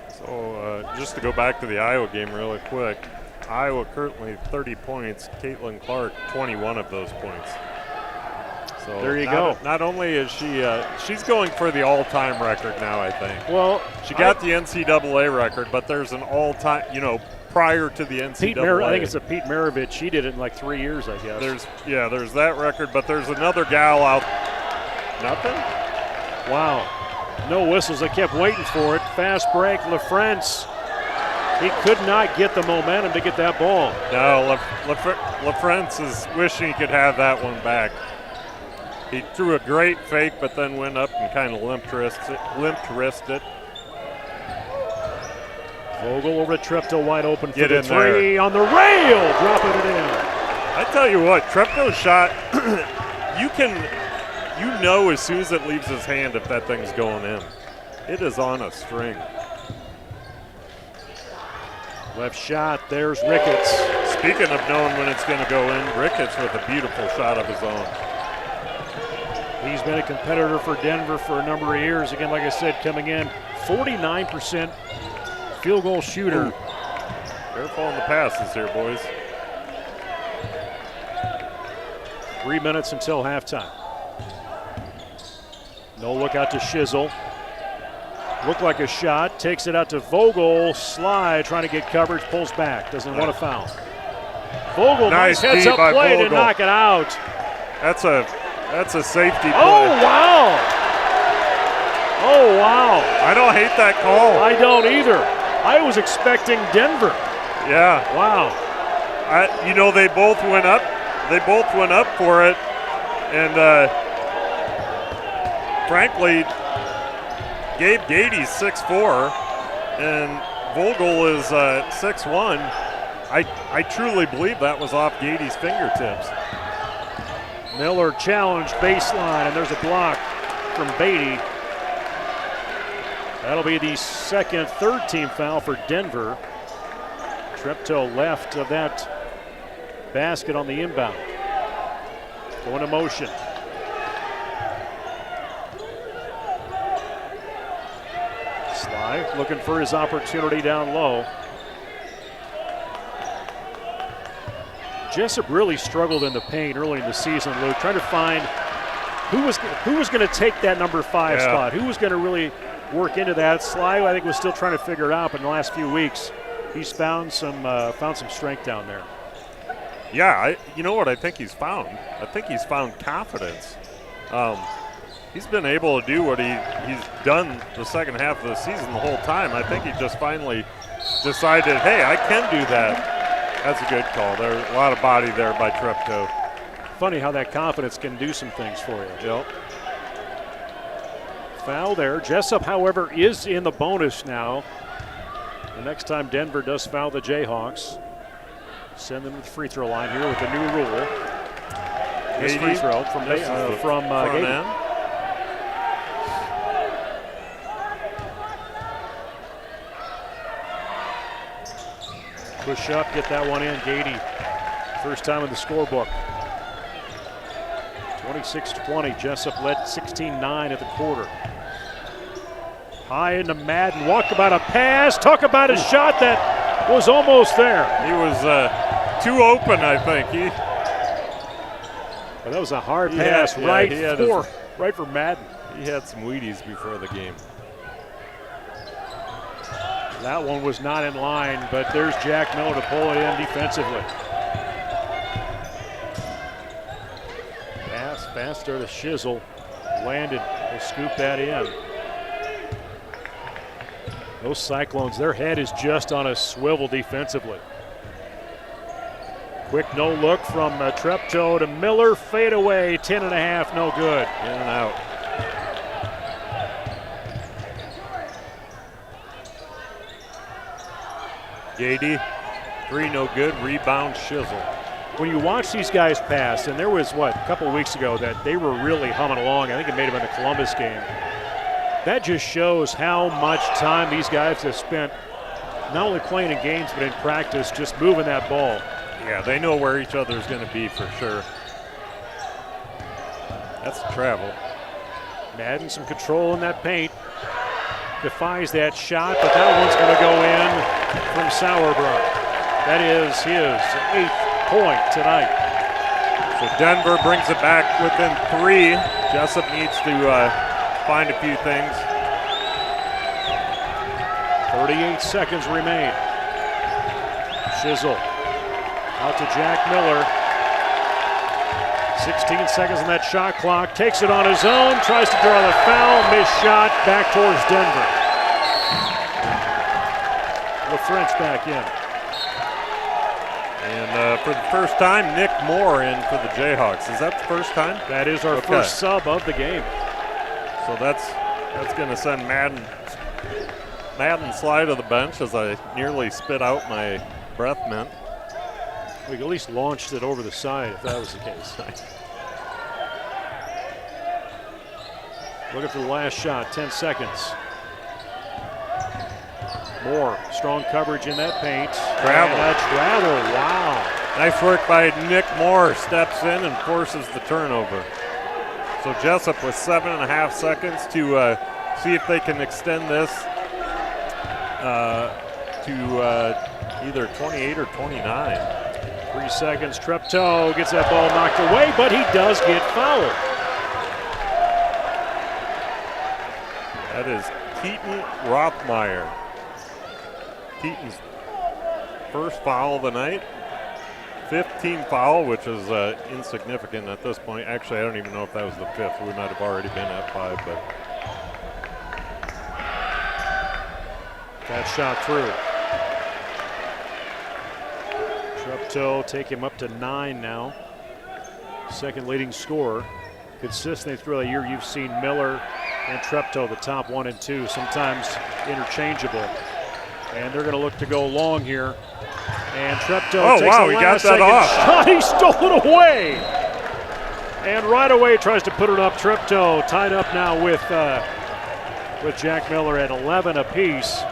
[SPEAKER 8] So just to go back to the Iowa game really quick, Iowa currently 30 points, Caitlin Clark 21 of those points. So
[SPEAKER 6] there you go.
[SPEAKER 8] Not only is she's going for the all-time record now, I think.
[SPEAKER 6] Well,
[SPEAKER 8] she got the NCAA record, but there's an all-time, prior to the NCAA.
[SPEAKER 6] I think it's a Pete Maravich. She did it in like 3 years, I guess.
[SPEAKER 8] There's that record, but there's another gal out. Nothing?
[SPEAKER 6] Wow. No whistles. I kept waiting for it. Fast break. LaFrance. He could not get the momentum to get that ball.
[SPEAKER 8] No, LaFrance is wishing he could have that one back. He threw a great fake, but then went up and kind of limp wrist it.
[SPEAKER 6] Vogel over to Treptow, wide open for
[SPEAKER 8] Get
[SPEAKER 6] the
[SPEAKER 8] in
[SPEAKER 6] three
[SPEAKER 8] there.
[SPEAKER 6] on the rail, dropping it in.
[SPEAKER 8] I tell you what, Treptow's shot, you know as soon as it leaves his hand if that thing's going in. It is on a string.
[SPEAKER 6] Left shot, there's Ricketts.
[SPEAKER 8] Speaking of knowing when it's going to go in, Ricketts with a beautiful shot of his own.
[SPEAKER 6] He's been a competitor for Denver for a number of years. Again, like I said, coming in 49% field goal shooter.
[SPEAKER 8] Careful on the passes here, boys.
[SPEAKER 6] 3 minutes until halftime. No look out to Shizzle. Looked like a shot, takes it out to Vogel. Slide, trying to get coverage, pulls back, doesn't want to foul. Vogel, nice heads up play to knock it out.
[SPEAKER 8] That's a safety play.
[SPEAKER 6] Oh, wow. Oh, wow.
[SPEAKER 8] I don't hate that call.
[SPEAKER 6] I don't either. I was expecting Denver.
[SPEAKER 8] Yeah.
[SPEAKER 6] Wow.
[SPEAKER 8] They both went up. They both went up for it. And frankly, Gabe Gady's 6'4", and Vogel is 6'1". I truly believe that was off Gady's fingertips.
[SPEAKER 6] Miller challenged baseline, and there's a block from Beatty. That'll be the third team foul for Denver. Treptow left of that basket on the inbound. Going to motion. Sly looking for his opportunity down low. Jesup really struggled in the paint early in the season, Luke, trying to find who was going to take that number 5 spot, who was going to really work into that. Sly, I think, was still trying to figure it out, but in the last few weeks, he's found some strength down there.
[SPEAKER 8] Yeah, you know what I think he's found? I think he's found confidence. He's been able to do what he's done the second half of the season the whole time. I think he just finally decided, hey, I can do that. That's a good call. There's a lot of body there by Treptow.
[SPEAKER 6] Funny how that confidence can do some things for you.
[SPEAKER 8] Yep.
[SPEAKER 6] Foul there. Jesup, however, is in the bonus now. The next time Denver does foul the Jayhawks, send them to the free throw line here with the new rule. This free throw from Gady. Push up, get that one in. Gady, first time in the scorebook. 26-20. Jesup led 16-9 at the quarter. High into Madden. Walk about a pass. Talk about a shot that was almost there.
[SPEAKER 8] He was too open, I think.
[SPEAKER 6] Well, that was a hard pass right for Madden.
[SPEAKER 8] He had some Wheaties before the game.
[SPEAKER 6] That one was not in line, but there's Jack Miller to pull it in defensively. Pass faster to Shizzle. Landed. Will scoop that in. Those Cyclones, their head is just on a swivel defensively. Quick no look from Treptow to Miller. Fade away. 10.5. No good.
[SPEAKER 8] In and out. Gady, 3 no good, rebound Shizzle.
[SPEAKER 6] When you watch these guys pass, and there was, a couple weeks ago that they were really humming along. I think it made them in the Columbus game. That just shows how much time these guys have spent not only playing in games but in practice, just moving that ball.
[SPEAKER 8] Yeah, they know where each other's going to be for sure. That's travel.
[SPEAKER 6] Madden some control in that paint. Defies that shot, but that one's going to go in from Sauerbrunn. That is his 8th point tonight.
[SPEAKER 8] So Denver brings it back within 3. Jesup needs to find a few things.
[SPEAKER 6] 38 seconds remain. Shizzle out to Jack Miller. 16 seconds on that shot clock. Takes it on his own. Tries to draw the foul. Missed shot. Back towards Denver. The French back in.
[SPEAKER 8] And for the first time, Nick Moore in for the Jayhawks. Is that the first time?
[SPEAKER 6] That is our first sub of the game.
[SPEAKER 8] So that's going to send Madden slide to the bench as I nearly spit out my breath mint.
[SPEAKER 6] We at least launched it over the side if that was the case. Looking for the last shot, 10 seconds. Moore, strong coverage in that paint.
[SPEAKER 8] Travel.
[SPEAKER 6] Wow.
[SPEAKER 8] Nice work by Nick Moore. Steps in and forces the turnover. So Jesup with 7.5 seconds to see if they can extend this to either 28 or 29.
[SPEAKER 6] 3 seconds. Treptow gets that ball knocked away, but he does get fouled.
[SPEAKER 8] That is Keaton Rothmeyer. Keaton's first foul of the night. 15th foul, which is insignificant at this point. Actually, I don't even know if that was the 5th. We might have already been at 5, but
[SPEAKER 6] that shot through. Treptow take him up to 9 now. Second leading scorer. Consistently throughout the year, you've seen Miller and Treptow, the top 1 and 2, sometimes interchangeable. And they're going to look to go long here. And Treptow takes the last second shot. He stole it away. And right away tries to put it up. Treptow tied up now with Jack Miller at 11 apiece.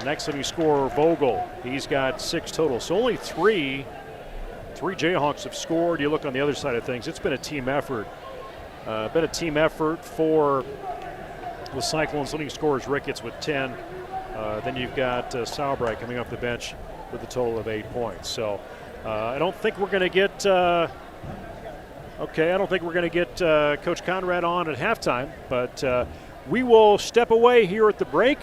[SPEAKER 6] Next leading scorer, Vogel. He's got 6 total. So only 3 Jayhawks have scored. You look on the other side of things, it's been a team effort. For the Cyclones. Leading scorers Ricketts with 10. Then you've got Sauerbrunn coming off the bench with a total of 8 points. So I don't think we're going to get Coach Conrad on at halftime, but we will step away here at the break.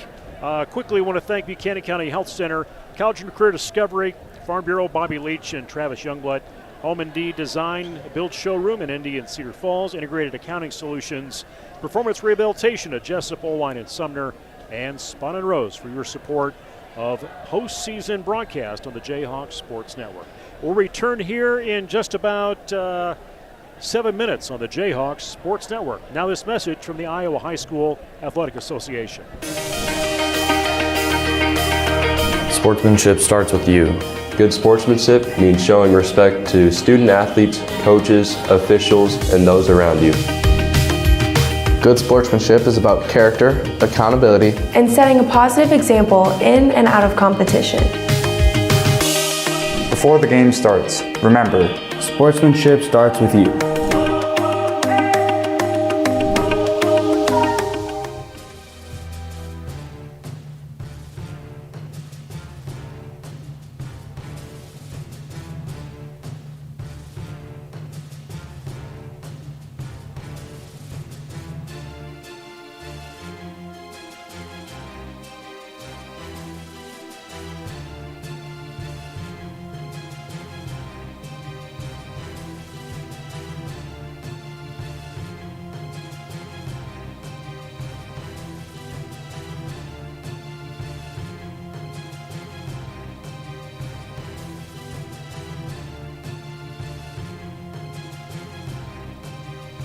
[SPEAKER 6] Quickly want to thank Buchanan County Health Center, College and Career Discovery, Farm Bureau, Bobby Liebsch and Travis Youngblut, Home and D Design, Build Showroom in Indy and Cedar Falls, Integrated Accounting Solutions, Performance Rehabilitation at Jesup, Oline and Sumner, and Spahn and Rose for your support of postseason broadcast on the Jayhawks Sports Network. We'll return here in just about 7 minutes on the Jayhawks Sports Network. Now this message from the Iowa High School Athletic Association.
[SPEAKER 3] Sportsmanship starts with you. Good sportsmanship means showing respect to student athletes, coaches, officials, and those around you.
[SPEAKER 10] Good sportsmanship is about character, accountability,
[SPEAKER 11] and setting a positive example in and out of competition.
[SPEAKER 12] Before the game starts, remember, sportsmanship starts with you.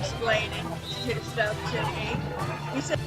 [SPEAKER 13] Explaining his stuff to me. He said,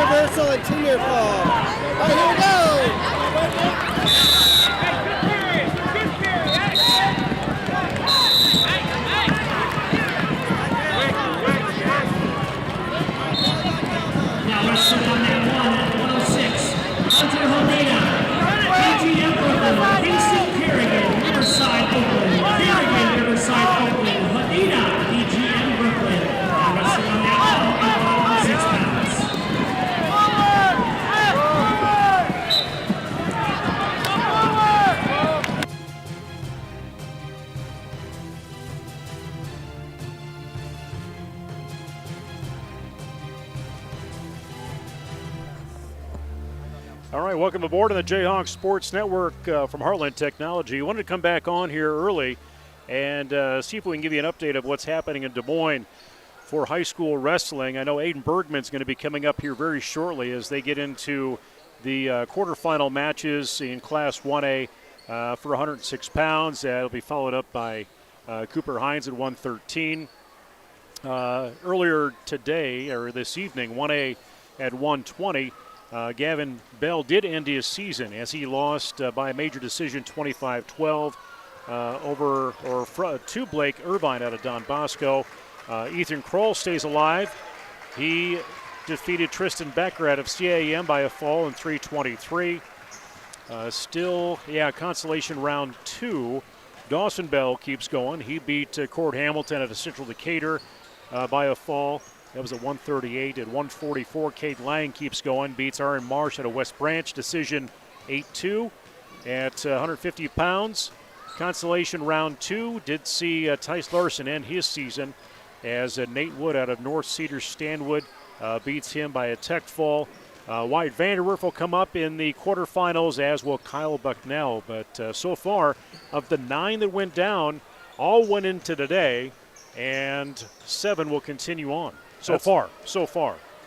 [SPEAKER 14] reversal and 2-year fall. All right, here we go.
[SPEAKER 15] Now let's sit on that one at 106. Hunter Hodina, DGM Brooklyn, Kingston Kerrigan, Riverside Oakland, Kerrigan, Riverside Oakland, Hodina, DGM Brooklyn. Now let's sit on that one at 106 pounds.
[SPEAKER 6] All right, welcome aboard on the Jayhawks Sports Network from Heartland Technology. I wanted to come back on here early and see if we can give you an update of what's happening in Des Moines for high school wrestling. I know Aiden Bergman's going to be coming up here very shortly as they get into the quarterfinal matches in Class 1A for 106 pounds. That'll be followed up by Cooper Hines at 113. Earlier today, or this evening, 1A at 120. Gavin Bell did end his season as he lost by a major decision 25-12 to Blake Irvine out of Don Bosco. Ethan Kroll stays alive. He defeated Tristan Becker out of CAM by a fall in 3:23. Consolation round 2. Dawson Bell keeps going. He beat Cord Hamilton out of Central Decatur by a fall. That was at 138. At 144, Kate Lang keeps going, beats Aaron Marsh at a West Branch decision 8-2. At 150 pounds, consolation round 2 did see Tice Larson end his season as Nate Wood out of North Cedar Stanwood beats him by a tech fall. Wyatt Vanderwerf will come up in the quarterfinals, as will Kyle Bucknell. But so far, of the 9 that went down, all went into today, and 7 will continue on. So far.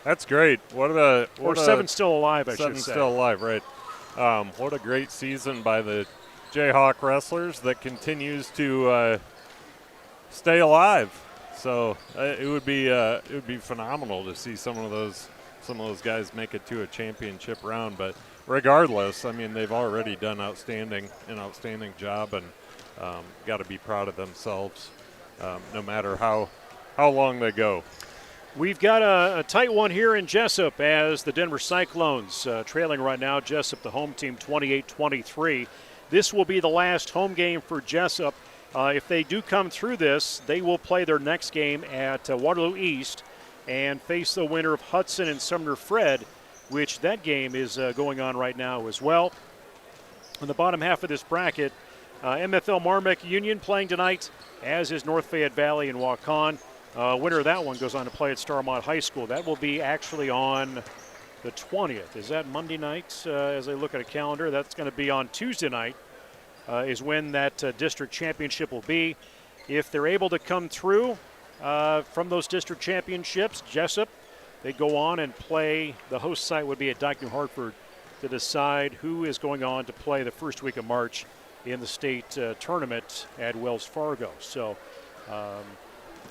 [SPEAKER 8] That's great.
[SPEAKER 6] Or 7 still alive, I should say.
[SPEAKER 8] 7 still alive, right. What a great season by the Jayhawk wrestlers that continues to stay alive. So it would be phenomenal to see some of those guys make it to a championship round. But regardless, I mean, they've already done an outstanding job, and got to be proud of themselves, no matter how long they go.
[SPEAKER 6] We've got a tight one here in Jesup as the Denver Cyclones trailing right now. Jesup, the home team, 28-23. This will be the last home game for Jesup. If they do come through this, they will play their next game at Waterloo East and face the winner of Hudson and Sumner Fred, which that game is going on right now as well. On the bottom half of this bracket, MFL Marmac Union playing tonight, as is North Fayette Valley and Waukon. Winner of that one goes on to play at Starmont High School. That will be actually on the 20th. Is that Monday night as I look at a calendar? That's going to be on Tuesday night is when that district championship will be. If they're able to come through from those district championships, Jesup, they go on and play. The host site would be at Dyke New Hartford to decide who is going on to play the first week of March in the state tournament at Wells Fargo. So,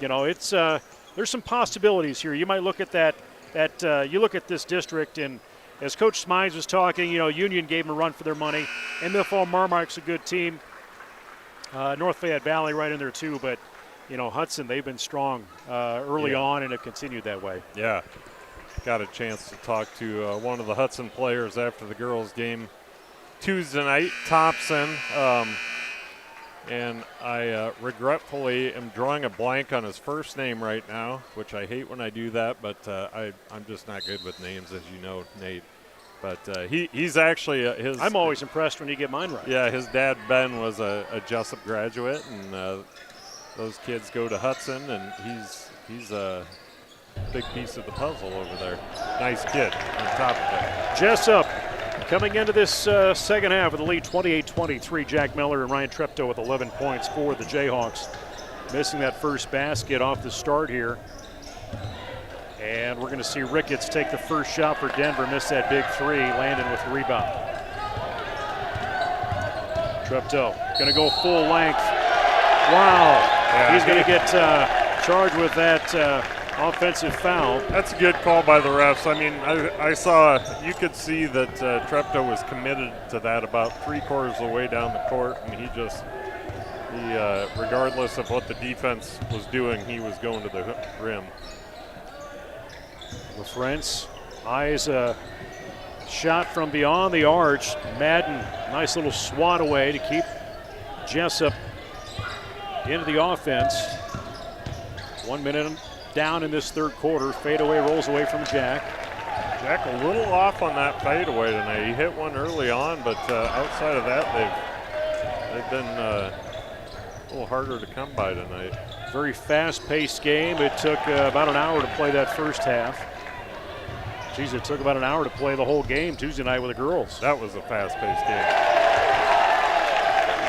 [SPEAKER 6] it's there's some possibilities here. You might look at you look at this district, and as Coach Smines was talking, Union gave them a run for their money. MFL Marmark's a good team. North Fayette Valley right in there too, but Hudson, they've been strong early on and have continued that way.
[SPEAKER 8] Yeah, got a chance to talk to one of the Hudson players after the girls' game Tuesday night, Thompson. And I regretfully am drawing a blank on his first name right now, which I hate when I do that, but I'm just not good with names, as you know, Nate. But he's actually
[SPEAKER 6] I'm always impressed when you get mine right.
[SPEAKER 8] Yeah, his dad, Ben, was a Jesup graduate, and those kids go to Hudson, and he's a big piece of the puzzle over there. Nice kid on top of it.
[SPEAKER 6] Jesup coming into this second half of the lead, 28-23. Jack Miller and Ryan Treptow with 11 points for the Jayhawks. Missing that first basket off the start here. And we're going to see Ricketts take the first shot for Denver, miss that big three, Landon with the rebound. Treptow going to go full length. Wow. Yeah, he's going to get charged with that offensive foul.
[SPEAKER 8] That's a good call by the refs. I mean, I saw, you could see that Treptow was committed to that about 3/4 of the way down the court, and he regardless of what the defense was doing, he was going to the rim.
[SPEAKER 6] LaFrance eyes a shot from beyond the arch. Madden, nice little swat away to keep Jesup into the offense. 1 minute down in this third quarter. Fadeaway rolls away from Jack.
[SPEAKER 8] Jack a little off on that fadeaway tonight. He hit one early on, but outside of that, they've been a little harder to come by tonight.
[SPEAKER 6] Very fast-paced game. It took about an hour to play that first half. Geez, it took about an hour to play the whole game Tuesday night with the girls.
[SPEAKER 8] That was a fast-paced game.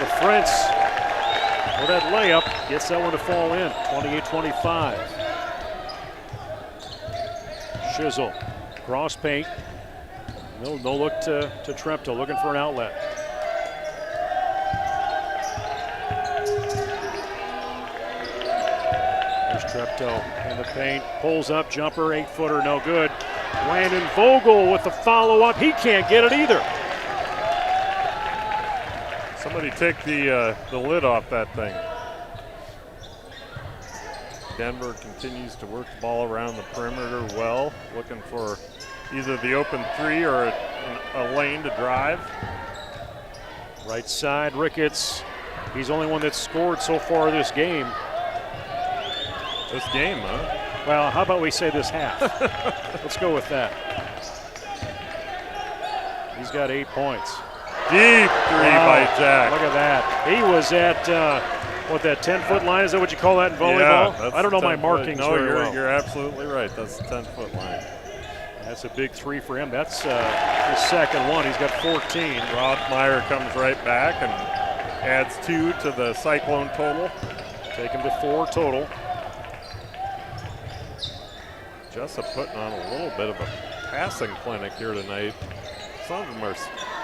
[SPEAKER 6] LaFrance for that layup gets that one to fall in. 28-25. Shizzle, cross paint. No look to Treptow, looking for an outlet. There's Treptow in the paint, pulls up, jumper, 8-footer, no good. Landon Vogel with the follow-up. He can't get it either.
[SPEAKER 8] Somebody take the lid off that thing. Denver continues to work the ball around the perimeter well, looking for either the open three or a lane to drive.
[SPEAKER 6] Right side, Ricketts. He's the only one that's scored so far this game.
[SPEAKER 8] This game, huh?
[SPEAKER 6] Well, how about we say this half? Let's go with that. He's got 8 points.
[SPEAKER 8] Deep three by Jack.
[SPEAKER 6] Look at that. He was at, that 10-foot line? Is that what you call that in volleyball?
[SPEAKER 8] Yeah,
[SPEAKER 6] I don't know my markings very well.
[SPEAKER 8] You're absolutely right. That's the 10-foot line.
[SPEAKER 6] That's a big three for him. That's his second one. He's got 14.
[SPEAKER 8] Rothmeyer comes right back and adds 2 to the Cyclone total.
[SPEAKER 6] Take him to 4 total.
[SPEAKER 8] Jesup putting on a little bit of a passing clinic here tonight. Some of them are,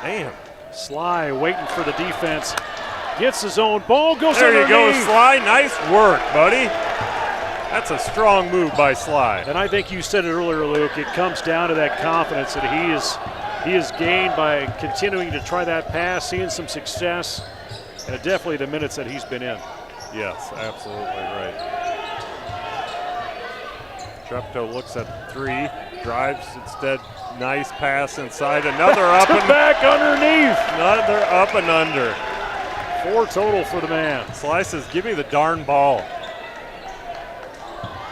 [SPEAKER 8] man.
[SPEAKER 6] Sly waiting for the defense. Gets his own ball, goes
[SPEAKER 8] there
[SPEAKER 6] underneath.
[SPEAKER 8] You go, Sly. Nice work, buddy. That's a strong move by Sly.
[SPEAKER 6] And I think you said it earlier, Luke. It comes down to that confidence that he is gained by continuing to try that pass, seeing some success, and definitely the minutes that he's been in.
[SPEAKER 8] Yes, absolutely right. Treptow looks at the 3, drives instead. Nice pass inside. Another up and
[SPEAKER 6] back underneath.
[SPEAKER 8] Another up and under.
[SPEAKER 6] 4 total for the man.
[SPEAKER 8] Sly says, give me the darn ball.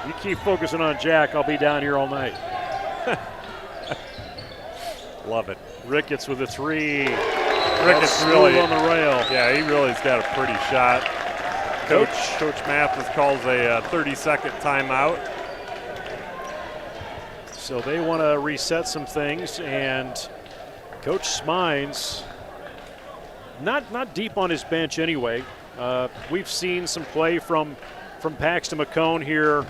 [SPEAKER 6] You keep focusing on Jack, I'll be down here all night.
[SPEAKER 8] Love it.
[SPEAKER 6] Ricketts with a 3.
[SPEAKER 8] Ricketts really
[SPEAKER 6] on the rail.
[SPEAKER 8] Yeah, he really's got a pretty shot. Coach Mathis calls a 30-second timeout.
[SPEAKER 6] So they want to reset some things, and Coach Spahn not deep on his bench anyway. We've seen some play from Paxton McCone here,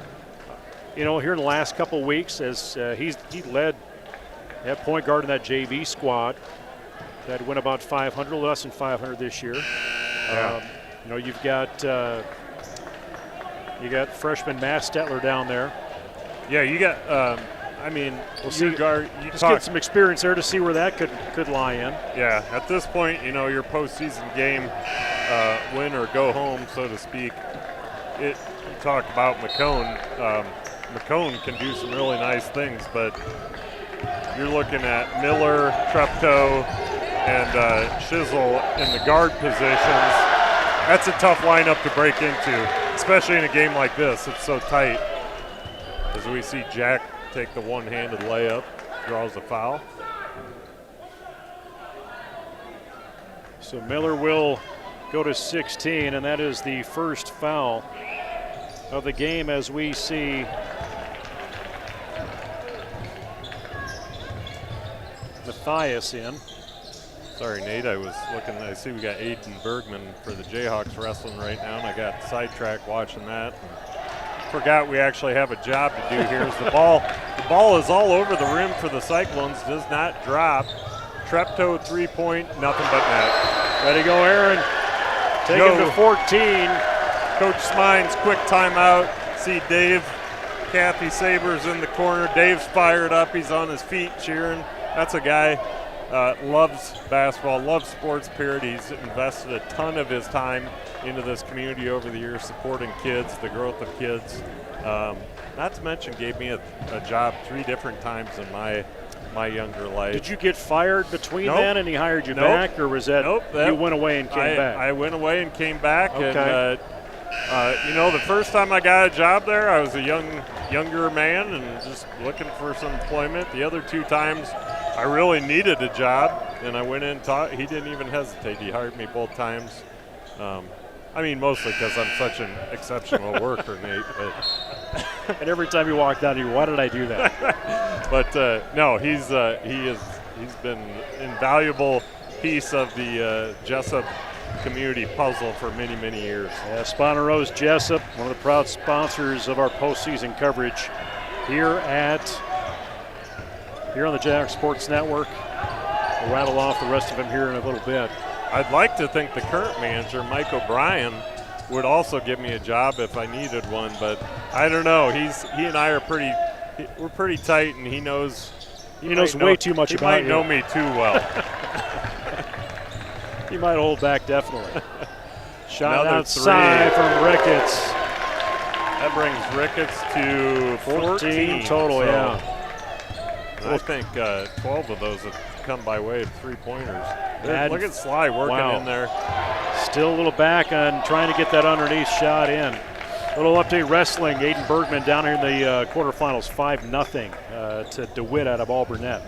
[SPEAKER 6] here in the last couple weeks as he led at point guard in that JV squad that went about 500, less than 500 this year.
[SPEAKER 8] Yeah.
[SPEAKER 6] You've got freshman Matt Stetler down there.
[SPEAKER 8] Yeah, you got.
[SPEAKER 6] We'll see. Just get some experience there to see where that could lie in.
[SPEAKER 8] Yeah, at this point, your postseason game, win or go home, so to speak. You talk about McCone. McCone can do some really nice things, but you're looking at Miller, Treptow, and Shizzle in the guard positions. That's a tough lineup to break into, especially in a game like this. It's so tight. As we see Jack take the one-handed layup, draws a foul.
[SPEAKER 6] So Miller will go to 16, and that is the first foul of the game as we see Matthias in.
[SPEAKER 8] Sorry, Nate, I was looking, I see we got Aiden Bergman for the Jayhawks wrestling right now, and I got sidetracked watching that. Forgot we actually have a job to do here. The ball is all over the rim for the Cyclones, does not drop. Treptow 3-point, nothing but net.
[SPEAKER 6] Ready to go, Aaron. Take him to 14.
[SPEAKER 8] Coach Smine's quick timeout. See Dave Kathy Sabers in the corner. Dave's fired up. He's on his feet cheering. That's a guy loves basketball, loves sports, period. He's invested a ton of his time into this community over the years, supporting kids, the growth of kids. Not to mention gave me a job 3 different times in my younger life.
[SPEAKER 6] Did you get fired between
[SPEAKER 8] Nope.
[SPEAKER 6] then and he hired you
[SPEAKER 8] Nope.
[SPEAKER 6] back, or was that you went away and came back?
[SPEAKER 8] I went away and came back.
[SPEAKER 6] Okay.
[SPEAKER 8] And, the first time I got a job there, I was a younger man and just looking for some employment. The other 2 times, I really needed a job, and I went in and taught. He didn't even hesitate. He hired me both times. Mostly because I'm such an exceptional worker, Nate. But
[SPEAKER 6] and every time you walk down here, why did I do that?
[SPEAKER 8] But no, he's been an invaluable piece of the Jesup community puzzle for many, many years.
[SPEAKER 6] Yeah, Spahn & Rose Jesup, one of the proud sponsors of our postseason coverage here on the J-Hawks Sports Network. We'll rattle off the rest of them here in a little bit.
[SPEAKER 8] I'd like to think the current manager, Mike O'Brien, would also give me a job if I needed one, but I don't know. He and I are we're pretty tight, and he knows
[SPEAKER 6] way too much about you.
[SPEAKER 8] He might know me too well.
[SPEAKER 6] He might hold back, definitely. Shot
[SPEAKER 8] Another
[SPEAKER 6] outside
[SPEAKER 8] 3
[SPEAKER 6] from Ricketts.
[SPEAKER 8] That brings Ricketts to 14
[SPEAKER 6] total,
[SPEAKER 8] so.
[SPEAKER 6] yeah.
[SPEAKER 8] I think 12 of those have come by way of 3-pointers. Look at Sly working in there.
[SPEAKER 6] Still a little back on trying to get that underneath shot in. Little update wrestling. Aiden Bergman down here in the quarterfinals, 5-0 to DeWitt out of Alburnett.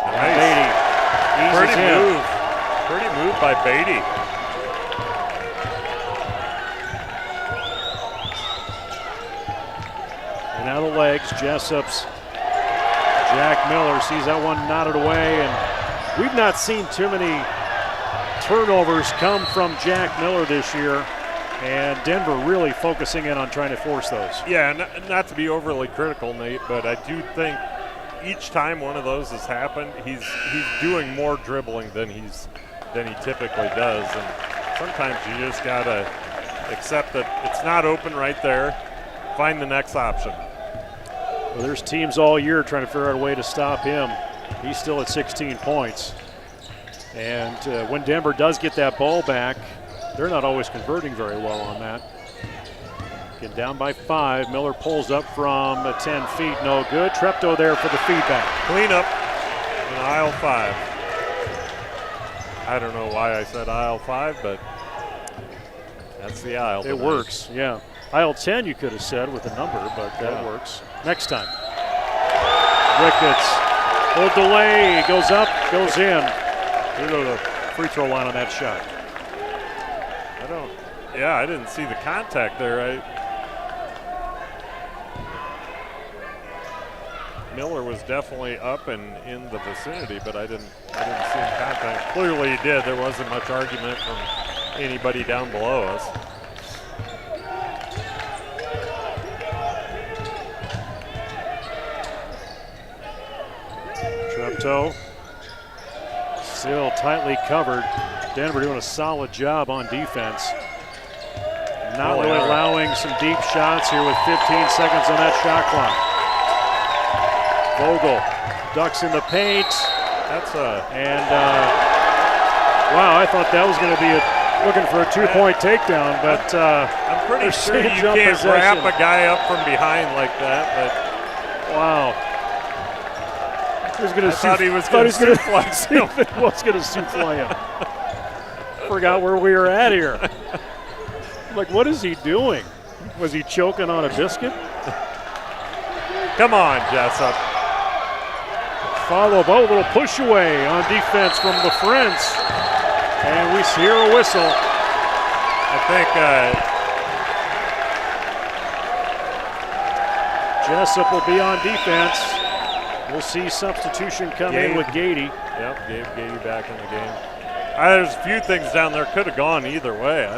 [SPEAKER 8] Nice.
[SPEAKER 6] Beatty eases in.
[SPEAKER 8] Pretty move by Beatty.
[SPEAKER 6] And out of the legs, Jessup's Jack Miller sees that one knotted away, and we've not seen too many turnovers come from Jack Miller this year, and Denver really focusing in on trying to force those.
[SPEAKER 8] Yeah, not to be overly critical, Nate, but I do think each time one of those has happened, he's doing more dribbling than he typically does, and sometimes you just gotta accept that it's not open right there. Find the next option.
[SPEAKER 6] Well, there's teams all year trying to figure out a way to stop him. He's still at 16 points. And when Denver does get that ball back, they're not always converting very well on that. Getting down by 5. Miller pulls up from 10 feet, no good. Treptow there for the feedback.
[SPEAKER 8] Clean up in aisle 5. I don't know why I said aisle 5, but that's the aisle.
[SPEAKER 6] It works, yeah. Aisle 10 you could have said with a number, but that works. Next time. Ricketts, little delay, goes up, goes in. Here to the free throw line on that shot.
[SPEAKER 8] I didn't see the contact there. Miller was definitely up and in the vicinity, but I didn't see him contact. Clearly he did. There wasn't much argument from anybody down below us.
[SPEAKER 6] Treptow still tightly covered. Denver doing a solid job on defense. Not really allowing some deep shots here with 15 seconds on that shot clock. Vogel ducks in the paint. Wow, I thought that was going to be looking for a 2-point takedown, but
[SPEAKER 8] I'm pretty sure you can't wrap a guy up from behind like that. But
[SPEAKER 6] wow. He was going to souffle him. Forgot where we were at here. I'm like, what is he doing? Was he choking on a biscuit?
[SPEAKER 8] Come on, Jesup.
[SPEAKER 6] Follow up, a little push away on defense from the Friends. And we hear a whistle.
[SPEAKER 8] I think
[SPEAKER 6] Jesup will be on defense. We'll see substitution come in with Gady.
[SPEAKER 8] Yep, Gady back in the game. There's a few things down there could have gone either way.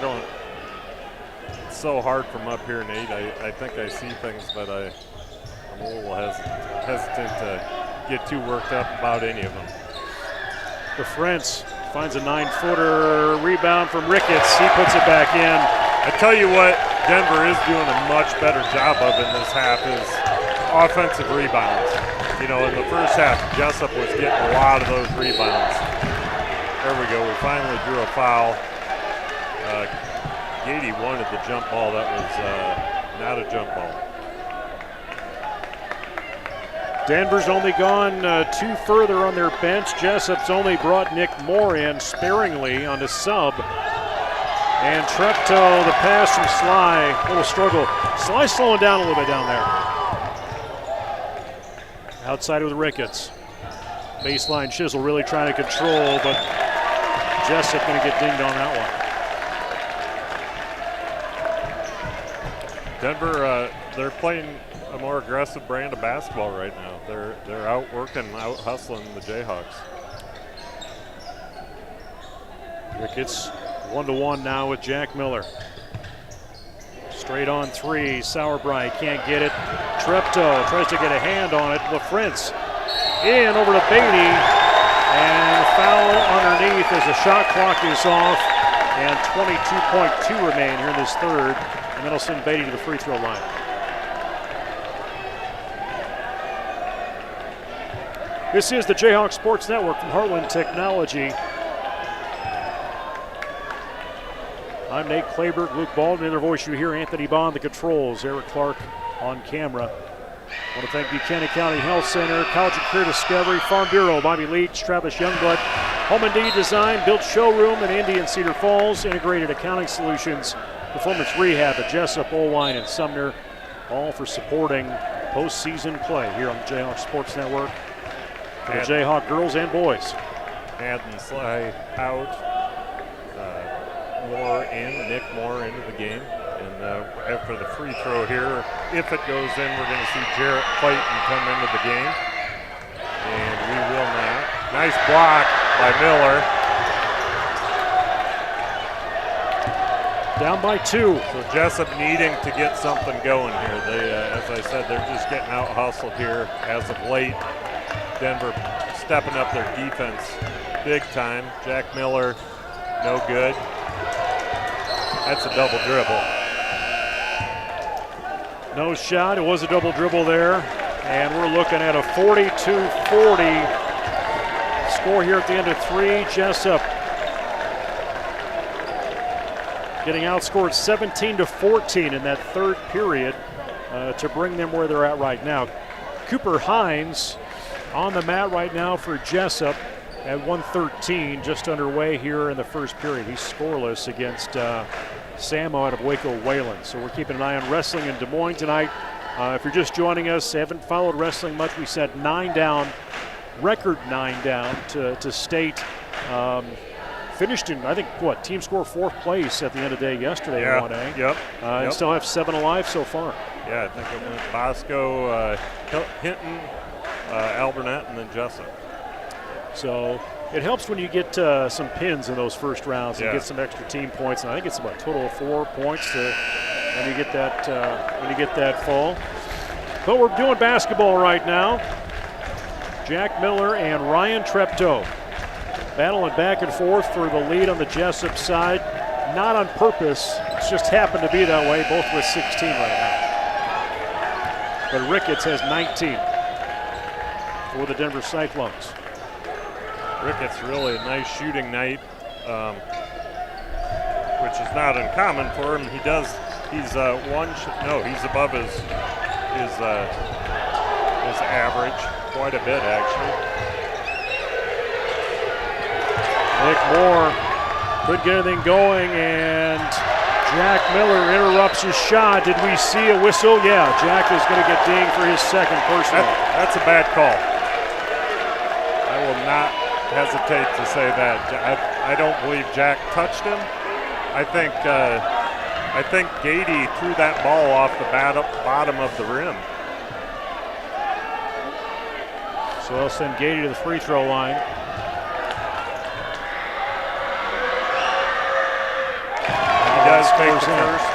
[SPEAKER 8] It's so hard from up here, Nate. I think I see things, but I'm a little hesitant to get too worked up about any of them.
[SPEAKER 6] The Friends finds a 9-footer rebound from Ricketts. He puts it back in.
[SPEAKER 8] I tell you what, Denver is doing a much better job of in this half is offensive rebounds. You know, in the first half, Jesup was getting a lot of those rebounds. There we go. We finally drew a foul. Gady wanted the jump ball. That was not a jump ball.
[SPEAKER 6] Denver's only gone 2 further on their bench. Jesup's only brought Nick Moore in sparingly on the sub. And Treptow, the pass from Sly, a little struggle. Sly slowing down a little bit down there. Outside with Ricketts. Baseline Chisel really trying to control, but Jesup going to get dinged on that one.
[SPEAKER 8] Denver, they're playing a more aggressive brand of basketball right now. They're out-working, out-hustling the Jayhawks.
[SPEAKER 6] Ricketts 1-to-1 now with Jack Miller. Straight on 3, Sauerbrei can't get it. Treptow tries to get a hand on it. LaFrentz in over to Beatty, and foul underneath as the shot clock is off, and 22.2 remain here in this third, and that'll send Beatty to the free throw line. This is the Jayhawks Sports Network from Heartland Technology. I'm Nate Clayberg, Luke Baldwin, the other voice you hear, Anthony Bond, the controls, Eric Clark on camera. I want to thank Buchanan County Health Center, College and Career Discovery, Farm Bureau, Bobby Liebsch, Travis Youngblut, Home and Deed Design, Built Showroom in Indy and Cedar Falls, Integrated Accounting Solutions, Performance Rehab at Jesup, Oelwein, and Sumner, all for supporting postseason play here on the Jayhawk Sports Network for the Jayhawk girls and boys.
[SPEAKER 8] Madden Sly out. Moore in, Nick Moore into the game. And after the free throw here, if it goes in, we're going to see Jarrett Clayton come into the game. And we will now. Nice block by Miller.
[SPEAKER 6] Down by 2.
[SPEAKER 8] So Jesup needing to get something going here. They, as I said, they're just getting out hustled here as of late. Denver stepping up their defense big time. Jack Miller, no good. That's a double dribble.
[SPEAKER 6] No shot. It was a double dribble there. And we're looking at a 42-40 score here at the end of 3. Jesup getting outscored 17-14 in that third period to bring them where they're at right now. Cooper Hines on the mat right now for Jesup at 1:13, just underway here in the first period. He's scoreless against Samo out of Waco Wayland. So we're keeping an eye on wrestling in Des Moines tonight. If you're just joining us, haven't followed wrestling much, we said 9 down, record 9 down to State. Finished in, I think, team score 4th place at the end of the day yesterday in 1A.
[SPEAKER 8] Yep.
[SPEAKER 6] And still have 7 alive so far.
[SPEAKER 8] Yeah, I think it went Bosco, Hinton, Alburnett, and then Jesup.
[SPEAKER 6] So it helps when you get some pins in those first rounds and get some extra team points. And I think it's about a total of 4 points when you get that fall. But we're doing basketball right now. Jack Miller and Ryan Treptow battling back and forth for the lead on the Jesup side. Not on purpose. It's just happened to be that way. Both with 16 right now. But Ricketts has 19 for the Denver Cyclones.
[SPEAKER 8] Ricketts really a nice shooting night, which is not uncommon for him. He's he's above his average quite a bit actually.
[SPEAKER 6] Nick Moore could get anything going, and Jack Miller interrupts his shot. Did we see a whistle? Yeah, Jack is going to get dinged for his second personal.
[SPEAKER 8] That's a bad call. I will not hesitate to say that. I don't believe Jack touched him. I think Gady threw that ball off the bottom of the rim.
[SPEAKER 6] So they'll send Gady to the free throw line.
[SPEAKER 8] He does take the first.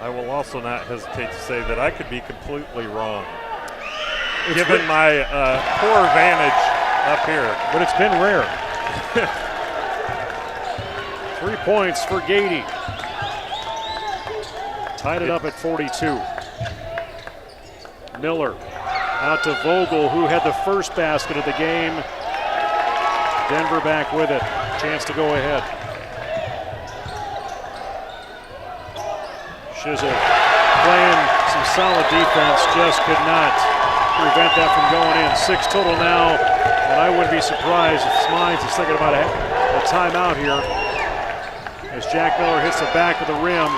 [SPEAKER 8] I will also not hesitate to say that I could be completely wrong, given my poor vantage up here.
[SPEAKER 6] But it's been rare. 3 points for Gady. Tied it up at 42. Miller out to Vogel, who had the first basket of the game. Denver back with it. Chance to go ahead. Jesup playing some solid defense, just could not prevent that from going in. 6 total now, and I wouldn't be surprised if Spahn is thinking about a timeout here as Jack Miller hits the back of the rim.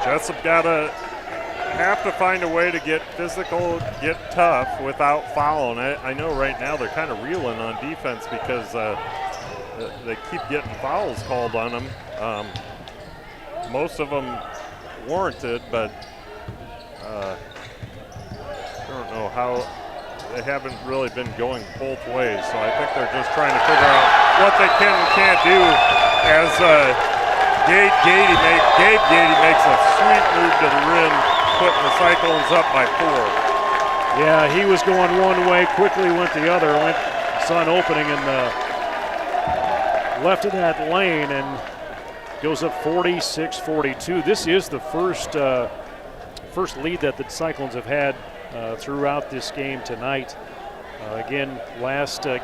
[SPEAKER 8] Jesup have to find a way to get physical, get tough without fouling. I know right now they're kind of reeling on defense because they keep getting fouls called on them. Most of them warranted, but I don't know how they haven't really been going both ways. So I think they're just trying to figure out what they can and can't do as Gabe Gady makes a sweet move to the rim, putting the Cyclones up by 4.
[SPEAKER 6] Yeah, he was going one way, quickly went the other, saw an opening in the left of that lane and goes up 46-42. This is the first lead that the Cyclones have had throughout this game tonight. Again,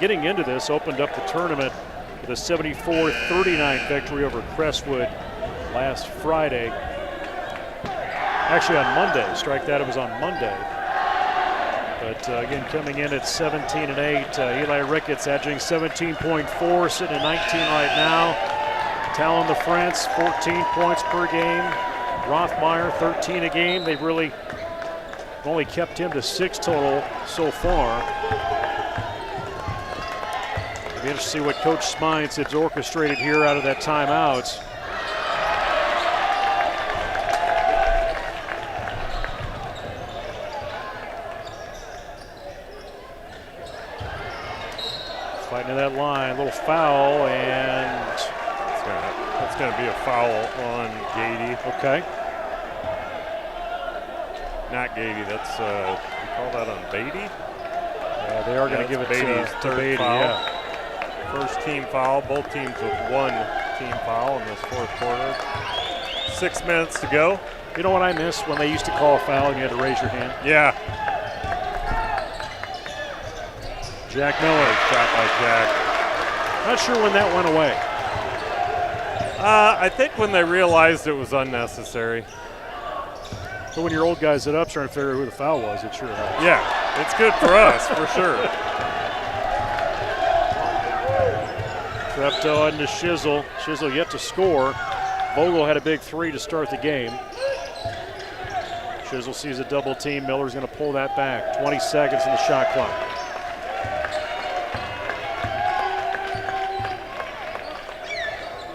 [SPEAKER 6] getting into this, opened up the tournament with a 74-39 victory over Crestwood last Friday. Actually on Monday, strike that, it was on Monday. But again, coming in at 17-8, Eli Ricketts edging 17.4, sitting at 19 right now. Talon the France, 14 points per game. Rothmeyer, 13 a game. They've really only kept him to 6 total so far. It'll be interesting to see what Coach Spahn has orchestrated here out of that timeout. Fighting to that line, little foul, and
[SPEAKER 8] that's going to be a foul on Gady.
[SPEAKER 6] Okay.
[SPEAKER 8] Not Gady, that's, you call that on Beatty?
[SPEAKER 6] They are going to give it to Beatty,
[SPEAKER 8] foul.
[SPEAKER 6] yeah.
[SPEAKER 8] First team foul, both teams with 1 team foul in this 4th quarter. 6 minutes to go.
[SPEAKER 6] You know what I miss? When they used to call a foul and you had to raise your hand.
[SPEAKER 8] Yeah.
[SPEAKER 6] Jack Miller.
[SPEAKER 8] Shot by Jack.
[SPEAKER 6] Not sure when that went away.
[SPEAKER 8] I think when they realized it was unnecessary.
[SPEAKER 6] But when your old guys it up trying to figure out who the foul was, it sure helps.
[SPEAKER 8] Yeah, it's good for us, for sure.
[SPEAKER 6] Treptow into Shizzle. Shizzle yet to score. Vogel had a big 3 to start the game. Shizzle sees a double team. Miller's going to pull that back. 20 seconds in the shot clock.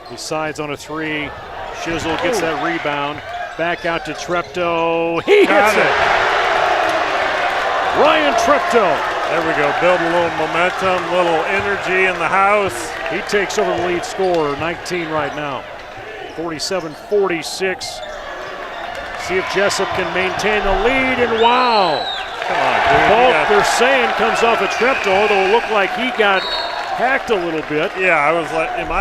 [SPEAKER 6] He sides on a 3. Shizzle gets that rebound. Back out to Treptow. He hits it. Ryan Treptow.
[SPEAKER 8] There we go. Build a little momentum, little energy in the house.
[SPEAKER 6] He takes over the lead scorer, 19 right now. 47-46. See if Jesup can maintain the lead, and wow.
[SPEAKER 8] Come on, dude.
[SPEAKER 6] Both they're saying comes off of Treptow, although it looked like he got hacked a little bit.
[SPEAKER 8] Yeah, I was like, am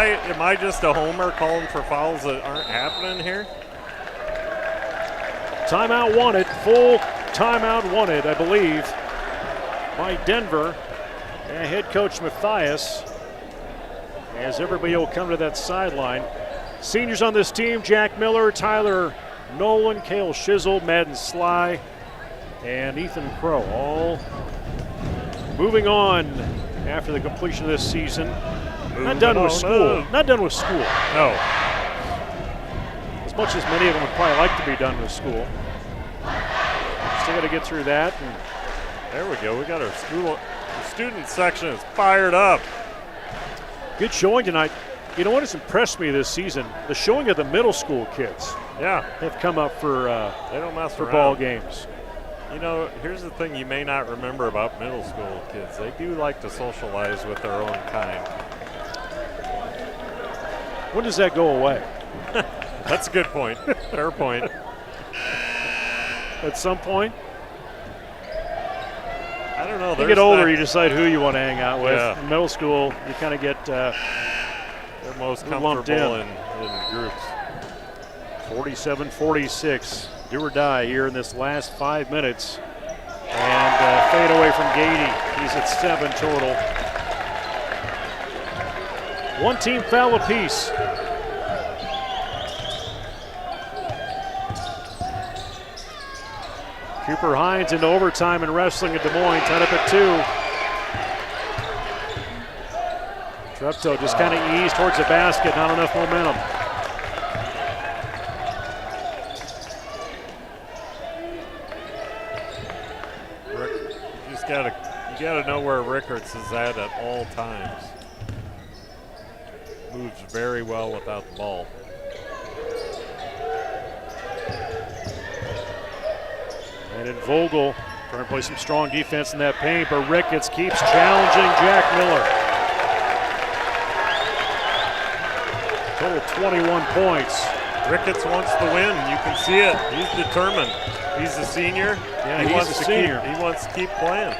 [SPEAKER 8] I just a homer calling for fouls that aren't happening here?
[SPEAKER 6] Timeout wanted, full timeout wanted, I believe, by Denver and head coach Matthias, as everybody will come to that sideline. Seniors on this team: Jack Miller, Tyler Nolan, Cale Shizzle, Madden Sly, and Ethan Crow, all moving on after the completion of this season. Not done with school. Not done with school.
[SPEAKER 8] No.
[SPEAKER 6] As much as many of them would probably like to be done with school. Still got to get through that. And
[SPEAKER 8] there we go. We got our student section is fired up.
[SPEAKER 6] Good showing tonight. You know what has impressed me this season? The showing of the middle school kids.
[SPEAKER 8] Yeah.
[SPEAKER 6] Have come up for
[SPEAKER 8] they don't mess
[SPEAKER 6] for
[SPEAKER 8] around.
[SPEAKER 6] ball games.
[SPEAKER 8] You know, here's the thing you may not remember about middle school kids. They do like to socialize with their own kind.
[SPEAKER 6] When does that go away?
[SPEAKER 8] That's a good point. Fair point.
[SPEAKER 6] At some point?
[SPEAKER 8] I I don't know.
[SPEAKER 6] You get older, you decide who you want to hang out with.
[SPEAKER 8] Yeah.
[SPEAKER 6] In middle school, you kind of get
[SPEAKER 8] they're most comfortable in groups.
[SPEAKER 6] 47-46. Do or die here in this last 5 minutes. And fade away from Gady. He's at 7 total. One team foul apiece. Cooper Hines into overtime and wrestling at Des Moines, tied up at 2. Treptow just kind of eased towards the basket, not enough momentum.
[SPEAKER 8] You gotta know where Rickards is at all times. Moves very well without the ball.
[SPEAKER 6] And in Vogel trying to play some strong defense in that paint, but Ricketts keeps challenging Jack Miller. Total 21 points.
[SPEAKER 8] Ricketts wants to win. You can see it. He's determined. He's a senior.
[SPEAKER 6] Yeah,
[SPEAKER 8] he
[SPEAKER 6] he's a senior.
[SPEAKER 8] He wants to keep playing.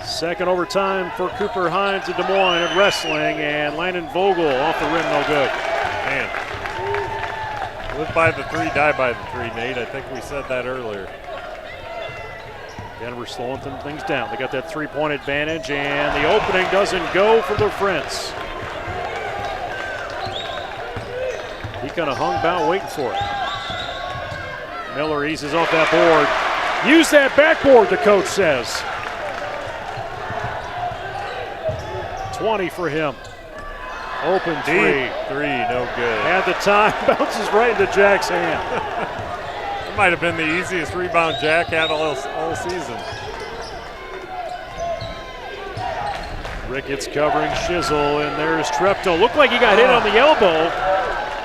[SPEAKER 6] Second overtime for Cooper Hines in Des Moines at wrestling, and Landon Vogel off the rim, no good.
[SPEAKER 8] Man. Live by the 3, die by the 3, Nate. I think we said that earlier.
[SPEAKER 6] Denver slowing things down. They got that 3-point advantage, and the opening doesn't go for the Prince. He kind of hung about waiting for it. Miller eases off that board. Use that backboard, the coach says. 20 for him. Open three.
[SPEAKER 8] No good.
[SPEAKER 6] At the time, bounces right into Jack's hand.
[SPEAKER 8] It might have been the easiest rebound Jack had all season.
[SPEAKER 6] Ricketts covering Shizzle, and there's Treptow. Looked like he got hit on the elbow.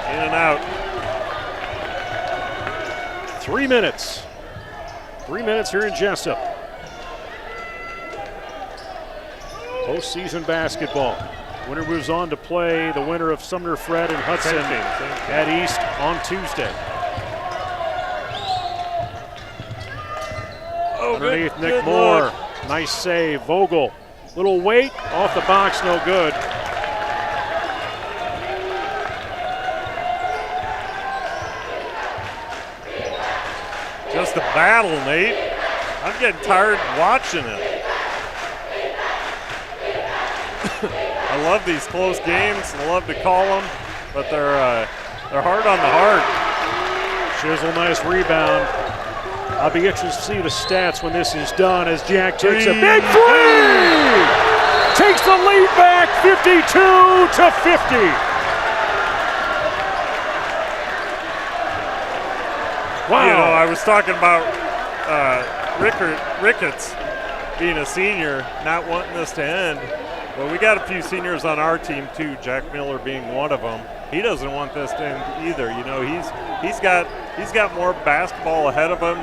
[SPEAKER 8] In and out.
[SPEAKER 6] 3 minutes. 3 minutes here in Jesup. Postseason basketball. Winner moves on to play the winner of Sumner Fred and Hudson at East on Tuesday. Underneath
[SPEAKER 8] good,
[SPEAKER 6] Nick
[SPEAKER 8] good
[SPEAKER 6] Moore.
[SPEAKER 8] Look.
[SPEAKER 6] Nice save. Vogel. Little weight off the box, no good.
[SPEAKER 8] Just a battle, Nate. I'm getting tired watching it. I love these close games. I love to call them, but they're hard on the heart.
[SPEAKER 6] Shizzle, nice rebound. I'll be interested to see the stats when this is done as Jack takes a big three! Takes the lead back, 52-50. Wow.
[SPEAKER 8] You know, I was talking about Ricketts being a senior, not wanting this to end. Well, we got a few seniors on our team too, Jack Miller being one of them. He doesn't want this to end either. You know, he's got more basketball ahead of him,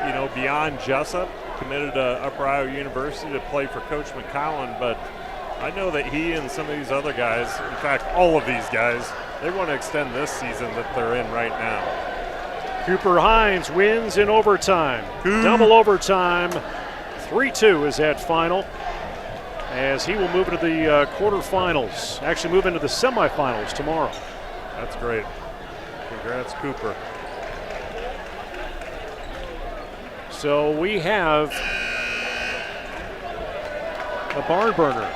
[SPEAKER 8] you know, beyond Jesup. Committed to Upper Iowa University to play for Coach McCowan, but I know that he and some of these other guys, in fact, all of these guys, they want to extend this season that they're in right now.
[SPEAKER 6] Cooper Hines wins in overtime. Double overtime. 3-2 is that final, as he will move into the quarterfinals. Actually move into the semifinals tomorrow.
[SPEAKER 8] That's great. Congrats, Cooper.
[SPEAKER 6] So we have a barn burner.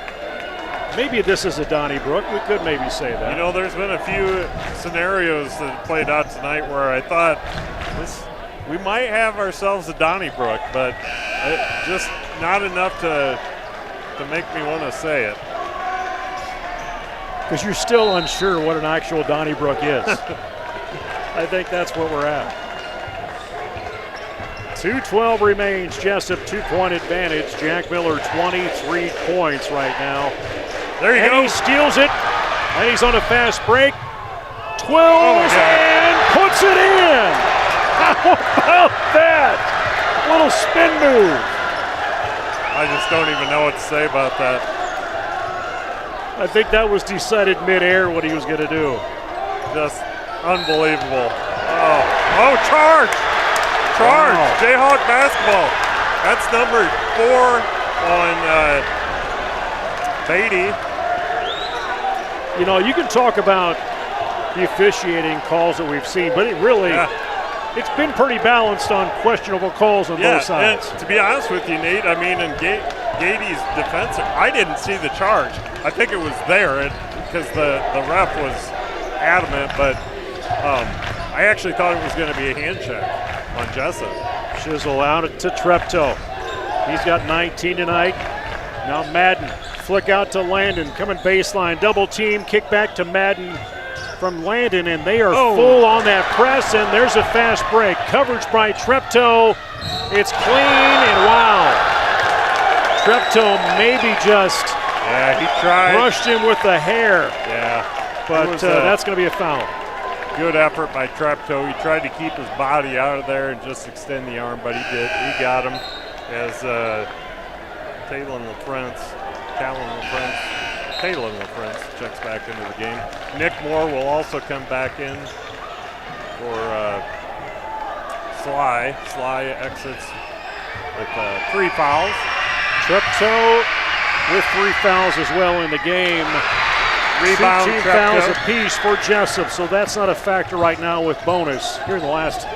[SPEAKER 6] Maybe this is a Donnybrook. We could maybe say that.
[SPEAKER 8] You know, there's been a few scenarios that played out tonight where I thought we might have ourselves a Donnybrook, but just not enough to make me want to say it.
[SPEAKER 6] Because you're still unsure what an actual Donnybrook is. I think that's what we're at. 2:12 remains. Jesup 2-point advantage. Jack Miller 23 points right now.
[SPEAKER 8] There you go.
[SPEAKER 6] He steals it, and he's on a fast break. 12 and puts it in. How about that? Little spin move.
[SPEAKER 8] I just don't even know what to say about that.
[SPEAKER 6] I think that was decided midair what he was going to do.
[SPEAKER 8] Just unbelievable. Oh, charge! Charge! Wow. J-Hawk basketball. That's number 4 on Beatty.
[SPEAKER 6] You know, you can talk about the officiating calls that we've seen, but it really, it's been pretty balanced on questionable calls on both sides.
[SPEAKER 8] And to be honest with you, Nate, I mean, in Gady's defense, I didn't see the charge. I think it was there because the ref was adamant, but I actually thought it was going to be a hand check on Jesup.
[SPEAKER 6] Chisel out to Treptow. He's got 19 tonight. Now Madden, flick out to Landon, coming baseline, double team, kick back to Madden from Landon, and they are full on that press, and there's a fast break. Coverage by Treptow. It's clean, and wow. Treptow maybe just
[SPEAKER 8] he tried.
[SPEAKER 6] Brushed him with the hair.
[SPEAKER 8] Yeah.
[SPEAKER 6] But that's going to be a foul.
[SPEAKER 8] Good effort by Treptow. He tried to keep his body out of there and just extend the arm, but he did. He got him as Taylor LaFrance checks back into the game. Nick Moore will also come back in for Sly. Sly exits with 3 fouls.
[SPEAKER 6] Treptow with 3 fouls as well in the game.
[SPEAKER 8] Rebound,
[SPEAKER 6] 2 fouls apiece for Jesup, so that's not a factor right now with bonus here in the last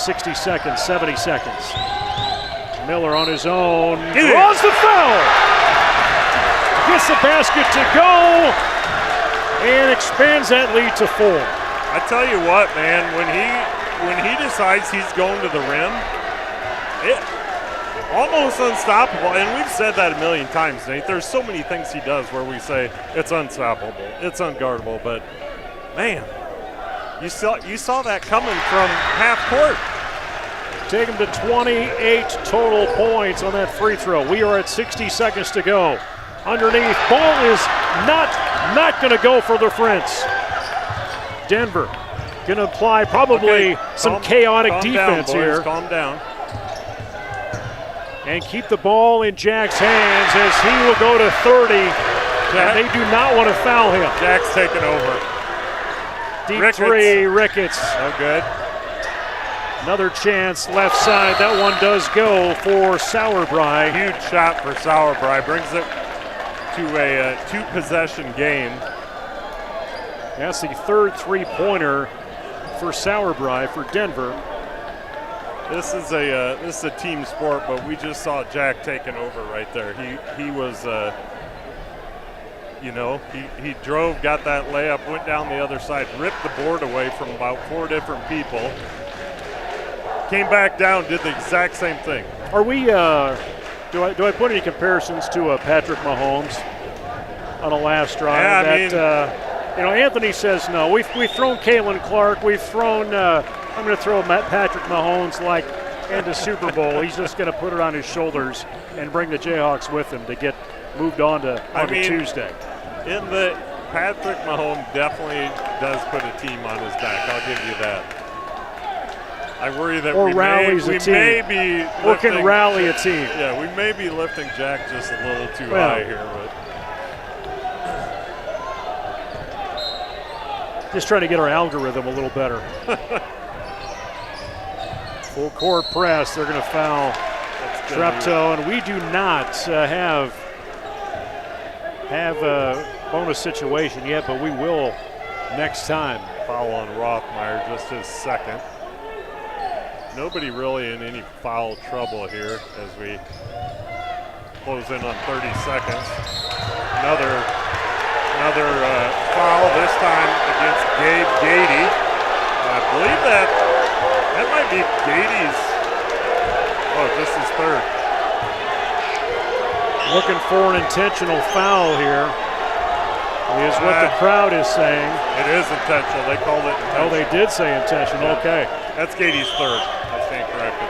[SPEAKER 6] 60 seconds, 70 seconds. Miller on his own, draws the foul! Gets the basket to go and expands that lead to 4.
[SPEAKER 8] I tell you what, man, when he decides he's going to the rim, it almost unstoppable. And we've said that a million times, Nate. There's so many things he does where we say it's unstoppable, it's unguardable, but man, you saw that coming from half court.
[SPEAKER 6] Take him to 28 total points on that free throw. We are at 60 seconds to go. Underneath, ball is not going to go for the French. Denver going to apply probably some chaotic defense
[SPEAKER 8] down,
[SPEAKER 6] here.
[SPEAKER 8] Calm down.
[SPEAKER 6] And keep the ball in Jack's hands as he will go to 30. And they do not want to foul him.
[SPEAKER 8] Jack's taking over.
[SPEAKER 6] Deep
[SPEAKER 8] Ricketts.
[SPEAKER 6] 3, Ricketts.
[SPEAKER 8] No good.
[SPEAKER 6] Another chance left side. That one does go for Sauerbrei.
[SPEAKER 8] Huge shot for Sauerbrei. Brings it to a 2-possession game.
[SPEAKER 6] That's the 3rd 3-pointer for Sauerbrei for Denver.
[SPEAKER 8] This is a team sport, but we just saw Jack taking over right there. He was, he drove, got that layup, went down the other side, ripped the board away from about 4 different people. Came back down, did the exact same thing.
[SPEAKER 6] Are we? Do I put any comparisons to Patrick Mahomes on a last drive?
[SPEAKER 8] Yeah,
[SPEAKER 6] Anthony says no. We've thrown Kalen Clark. We've thrown. I'm going to throw Patrick Mahomes like into Super Bowl. He's just going to put it on his shoulders and bring the Jayhawks with him to get moved on to Tuesday.
[SPEAKER 8] Patrick Mahomes definitely does put a team on his back. I'll give you that. I worry that we may be
[SPEAKER 6] can rally a team.
[SPEAKER 8] Yeah, we may be lifting Jack just a little too high here, but
[SPEAKER 6] just trying to get our algorithm a little better. Full court press. They're going to foul Treptow, and we do not have a bonus situation yet, but we will next time.
[SPEAKER 8] Foul on Rothmeyer, just his 2nd. Nobody really in any foul trouble here as we close in on 30 seconds. Another foul, this time against Gabe Gady. I believe that might be Gady's. Oh, this is 3rd.
[SPEAKER 6] Looking for an intentional foul here is what the crowd is saying.
[SPEAKER 8] It is intentional. They called it intentional.
[SPEAKER 6] Oh, they did say intentional.
[SPEAKER 8] Yeah.
[SPEAKER 6] Okay.
[SPEAKER 8] That's Gady's 3rd. I stand corrected.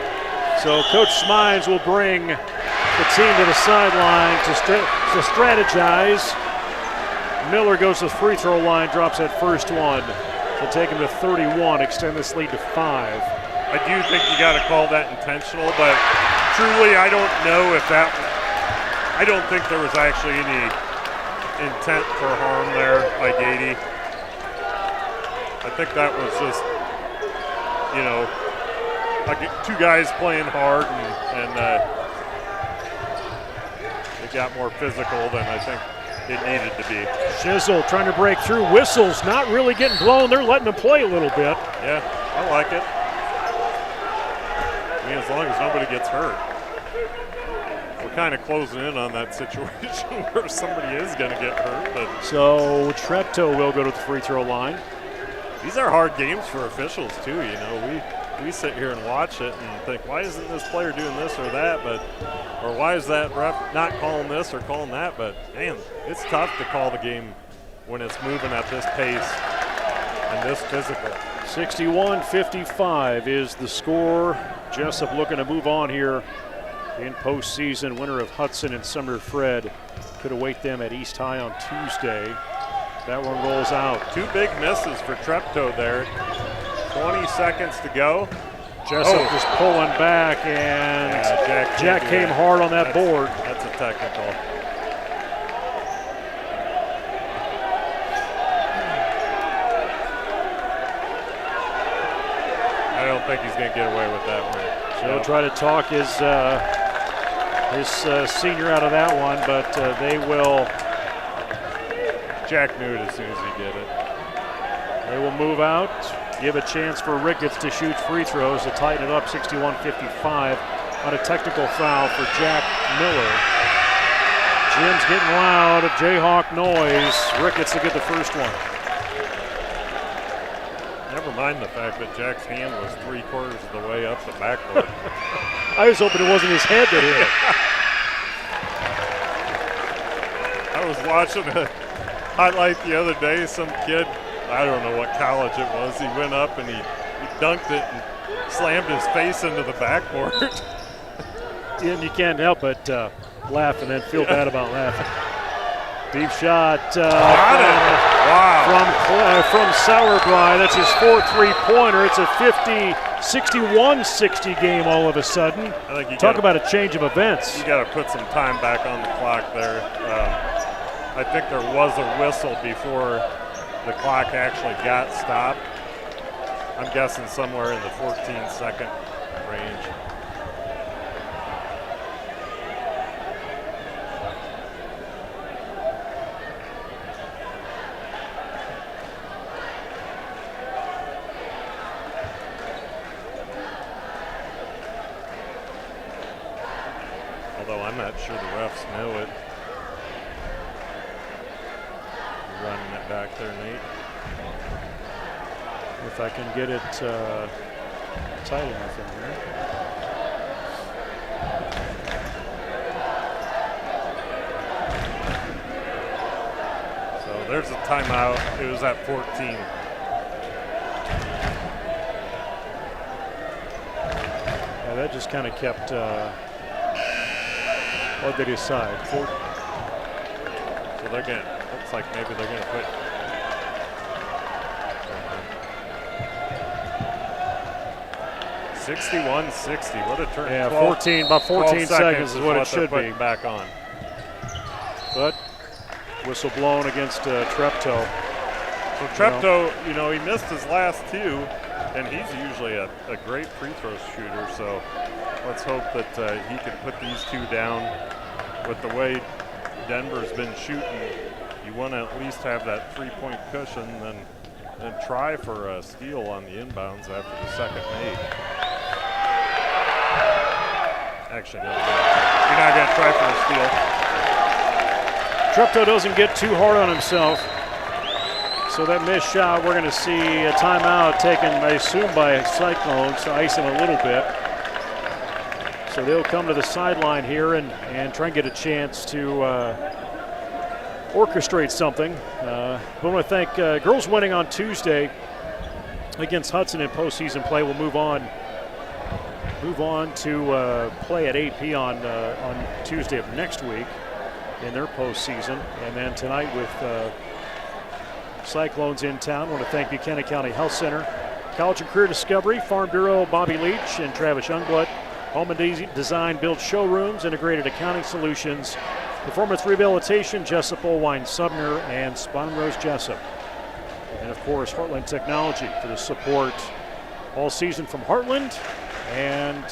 [SPEAKER 6] So Coach Smines will bring the team to the sideline to strategize. Miller goes to the free throw line, drops that first one to take him to 31, extend this lead to 5.
[SPEAKER 8] I do think you got to call that intentional, but truly I don't know if that. I don't think there was actually any intent for harm there by Gady. I think that was just, two guys playing hard, and it got more physical than I think it needed to be.
[SPEAKER 6] Shizzle trying to break through. Whistles not really getting blown. They're letting them play a little bit.
[SPEAKER 8] Yeah, I like it. I mean, as long as nobody gets hurt. We're kind of closing in on that situation where somebody is going to get hurt. But
[SPEAKER 6] so Treptow will go to the free throw line.
[SPEAKER 8] These are hard games for officials too. You know, we sit here and watch it and think, why isn't this player doing this or that? Or why is that ref not calling this or calling that? But man, it's tough to call the game when it's moving at this pace and this physical.
[SPEAKER 6] 61-55 is the score. Jesup looking to move on here in postseason. Winner of Hudson and Sumner Fred could await them at East High on Tuesday. That one rolls out.
[SPEAKER 8] Two big misses for Treptow there. 20 seconds to go.
[SPEAKER 6] Jesup just pulling back, and Jack came hard on that board.
[SPEAKER 8] That's a technical. I don't think he's going to get away with that one.
[SPEAKER 6] So he'll try to talk his senior out of that one, but they will.
[SPEAKER 8] Jack knew it as soon as he did it.
[SPEAKER 6] They will move out, give a chance for Ricketts to shoot free throws to tighten it up 61-55 on a technical foul for Jack Miller. Jim's getting loud, Jayhawk noise. Ricketts to get the first one.
[SPEAKER 8] Never mind the fact that Jack's hand was 3/4 of the way up the backboard.
[SPEAKER 6] I was hoping it wasn't his head that hit it.
[SPEAKER 8] I was watching a highlight the other day. Some kid, I don't know what college it was, he went up and he dunked it and slammed his face into the backboard.
[SPEAKER 6] And you can't help but laugh and then feel bad about laughing. Deep shot from Sauerbrei. That's his 4th three-pointer. It's a 61-60 game all of a sudden.
[SPEAKER 8] I think
[SPEAKER 6] Talk about a change of events.
[SPEAKER 8] You got to put some time back on the clock there. I think there was a whistle before the clock actually got stopped. I'm guessing somewhere in the 14-second range. Although I'm not sure the refs know it. Running it back there, Nate.
[SPEAKER 6] If I can get it tight enough in there.
[SPEAKER 8] So there's a timeout. It was at 14.
[SPEAKER 6] Yeah, that just kind of kept. What did he decide?
[SPEAKER 8] So they're going to. Looks like maybe they're going to put. 61-60. What a turn.
[SPEAKER 6] Yeah, 14, about 14 seconds is what it should be.
[SPEAKER 8] Back on.
[SPEAKER 6] But whistle blown against Treptow.
[SPEAKER 8] So Treptow, you know, he missed his last two, and he's usually a great free throw shooter. So let's hope that he can put these two down. With the way Denver's been shooting, you want to at least have that 3-point cushion, then try for a steal on the inbounds after the second made. Actually, no, you're not going to try for a steal.
[SPEAKER 6] Treptow doesn't get too hard on himself. So that missed shot, we're going to see a timeout taken, I assume, by Cyclones to ice him a little bit. So they'll come to the sideline here and try and get a chance to orchestrate something. I want to thank girls winning on Tuesday against Hudson in postseason play. We'll move on to play at 8 p.m. on Tuesday of next week in their postseason. And then tonight with Cyclones in town. I want to thank Buchanan County Health Center, College and Career Discovery, Farm Bureau, Bobby Liebsch and Travis Youngblut, Home and Design Build Showrooms, Integrated Accounting Solutions, Performance Rehabilitation, Jesup Olwine Sumner, and Spahn Rose Jesup. And of course, Heartland Technology for the support all season from Heartland and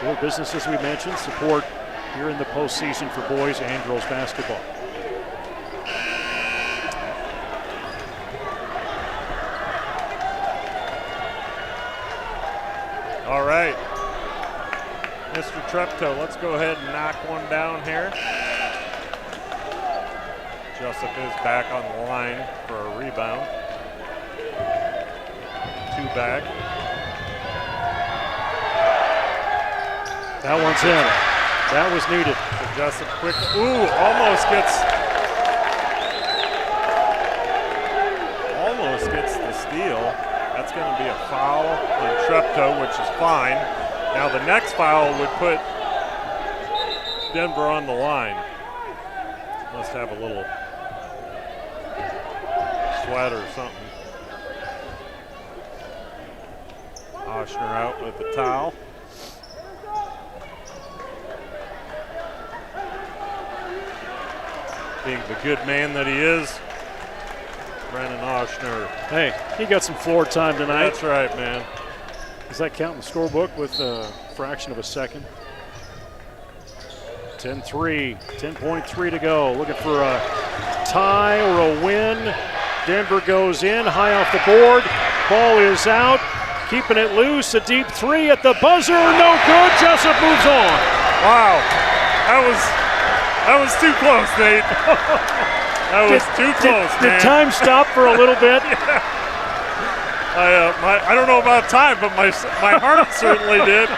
[SPEAKER 6] doing business, as we mentioned, support here in the postseason for boys and girls basketball.
[SPEAKER 8] All right, Mr. Treptow, let's go ahead and knock one down here. Jesup is back on the line for a rebound. 2 back.
[SPEAKER 6] That one's in. That was needed.
[SPEAKER 8] So Jesup quick. Ooh, almost gets the steal. That's going to be a foul on Treptow, which is fine. Now the next foul would put Denver on the line. Must have a little sweat or something. Oshner out with the towel. Being the good man that he is, Brennan Oshner.
[SPEAKER 6] Hey, he got some floor time tonight.
[SPEAKER 8] That's right, man.
[SPEAKER 6] Does that count in the scorebook with a fraction of a second? 10-3, 10.3 to go. Looking for a tie or a win. Denver goes in, high off the board. Ball is out, keeping it loose. A deep 3 at the buzzer, no good. Jesup moves on.
[SPEAKER 8] Wow, that was too close, Nate. That was too close, man.
[SPEAKER 6] Did time stop for a little bit?
[SPEAKER 8] Yeah. I don't know about time, but my heart certainly did.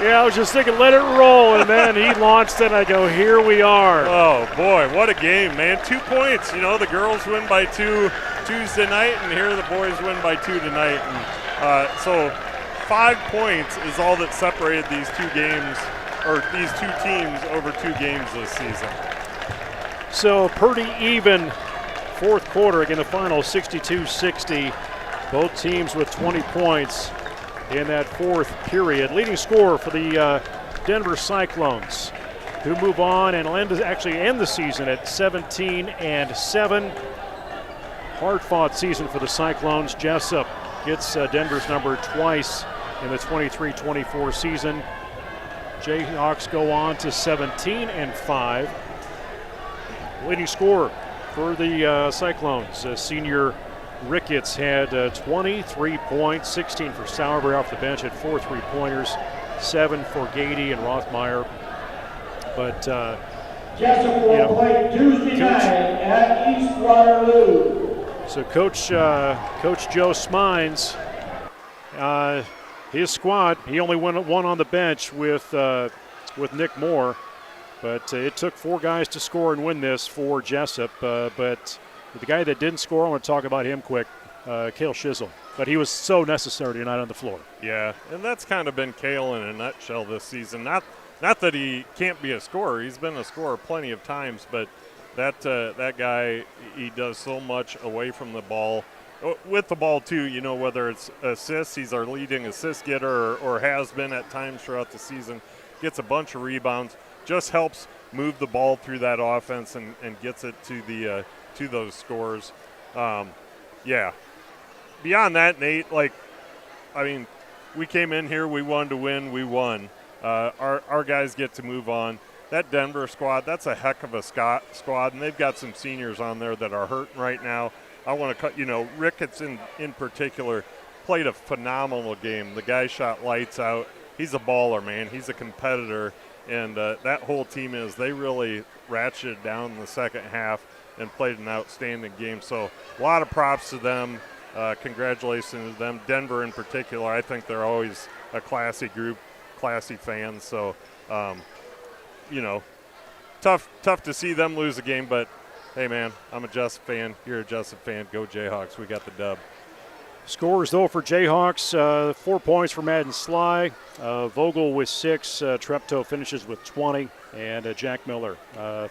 [SPEAKER 6] Yeah, I was just thinking, let it roll, and then he launched it, and I go, here we are.
[SPEAKER 8] Oh, boy, what a game, man. 2 points. You know, the girls win by 2 Tuesday night, and here the boys win by 2 tonight. And so 5 points is all that separated these 2 games, or these 2 teams over 2 games this season.
[SPEAKER 6] So pretty even fourth quarter. Again, the final 62-60. Both teams with 20 points in that fourth period. Leading scorer for the Denver Cyclones, who move on and end the season at 17-7. Hard-fought season for the Cyclones. Jesup gets Denver's number twice in the 23-24 season. Jayhawks go on to 17-5. Leading scorer for the Cyclones, senior Ricketts had 23 points, 16 for Sauerberry off the bench, had 4 3-pointers, 7 for Gady and Rothmeyer. But
[SPEAKER 9] Jesup will play Tuesday night at East Waterloo.
[SPEAKER 6] So Coach Joe Spahn, his squad, he only went one on the bench with Nick Moore, but it took 4 guys to score and win this for Jesup. But the guy that didn't score, I want to talk about him quick, Cale Shizzle. But he was so necessary tonight on the floor.
[SPEAKER 8] Yeah, and that's kind of been Cale in a nutshell this season. Not that he can't be a scorer. He's been a scorer plenty of times, but that guy, he does so much away from the ball. With the ball, too, you know, whether it's assists, he's our leading assist getter or has been at times throughout the season. Gets a bunch of rebounds, just helps move the ball through that offense and gets it to those scores. Yeah. Beyond that, Nate, we came in here, we wanted to win, we won. Our guys get to move on. That Denver squad, that's a heck of a squad, and they've got some seniors on there that are hurting right now. I want to Ricketts in particular played a phenomenal game. The guy shot lights out. He's a baller, man. He's a competitor, and that whole team they really ratcheted down in the second half and played an outstanding game. So a lot of props to them. Congratulations to them. Denver in particular, I think they're always a classy group, classy fans. So, tough to see them lose a game, but hey, man, I'm a Jesup fan. You're a Jesup fan. Go Jayhawks. We got the dub.
[SPEAKER 6] Scores, though, for Jayhawks, 4 points for Madden Sly. Vogel with 6. Treptow finishes with 20. And Jack Miller,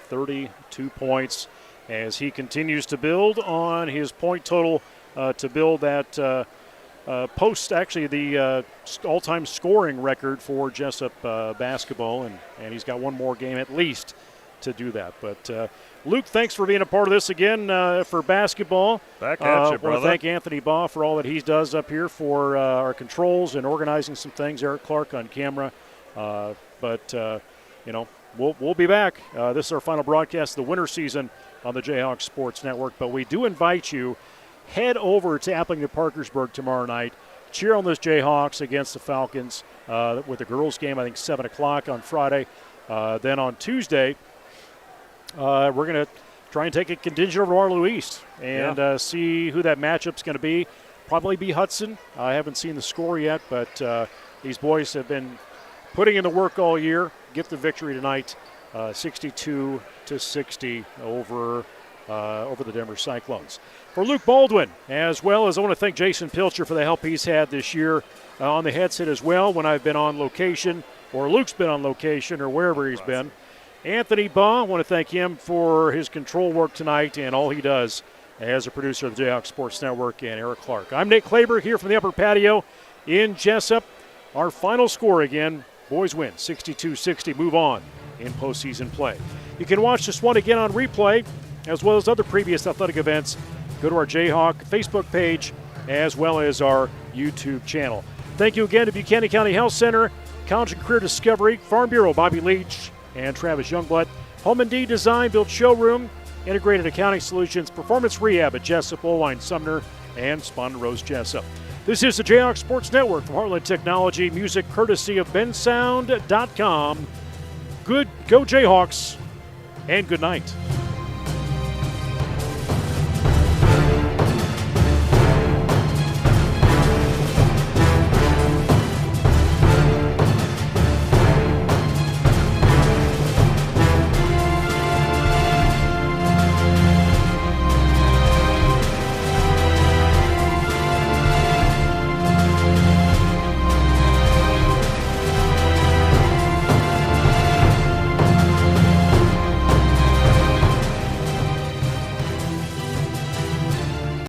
[SPEAKER 6] 32 points as he continues to build on his point total to build that the all-time scoring record for Jesup basketball. And he's got one more game at least to do that. But Luke, thanks for being a part of this again for basketball.
[SPEAKER 8] Back at you, brother.
[SPEAKER 6] I want to thank Anthony Baugh for all that he does up here for our controls and organizing some things. Eric Clark on camera. We'll be back. This is our final broadcast of the winter season on the Jayhawks Sports Network. But we do invite you, head over to Appleton-Parkersburg tomorrow night. Cheer on those Jayhawks against the Falcons with the girls' game, I think 7 o'clock on Friday. Then on Tuesday, we're going to try and take a contingent over to Waterloo East and see who that matchup's going to be. Probably be Hudson. I haven't seen the score yet, but these boys have been putting in the work all year. Get the victory tonight, 62-60 over the Denver Cyclones. For Luke Baldwin, as well as I want to thank Jason Pilcher for the help he's had this year on the headset as well when I've been on location, or Luke's been on location, or wherever he's been. Anthony Baugh, I want to thank him for his control work tonight and all he does as a producer of the Jayhawks Sports Network, and Eric Clark. I'm Nate Clayberg here from the upper patio in Jesup. Our final score again, boys win 62-60, move on in postseason play. You can watch this one again on replay, as well as other previous athletic events. Go to our Jayhawk Facebook page, as well as our YouTube channel. Thank you again to Buchanan County Health Center, College and Career Discovery, Farm Bureau, Bobby Liebsch and Travis Youngblut, Home & D Design, Built Showroom, Integrated Accounting Solutions, Performance Rehab at Jesup, Oline, Sumner, and Spahn Rose Jesup. This is the Jayhawks Sports Network from Heartland Technology, music courtesy of bensound.com. Go Jayhawks, and good night.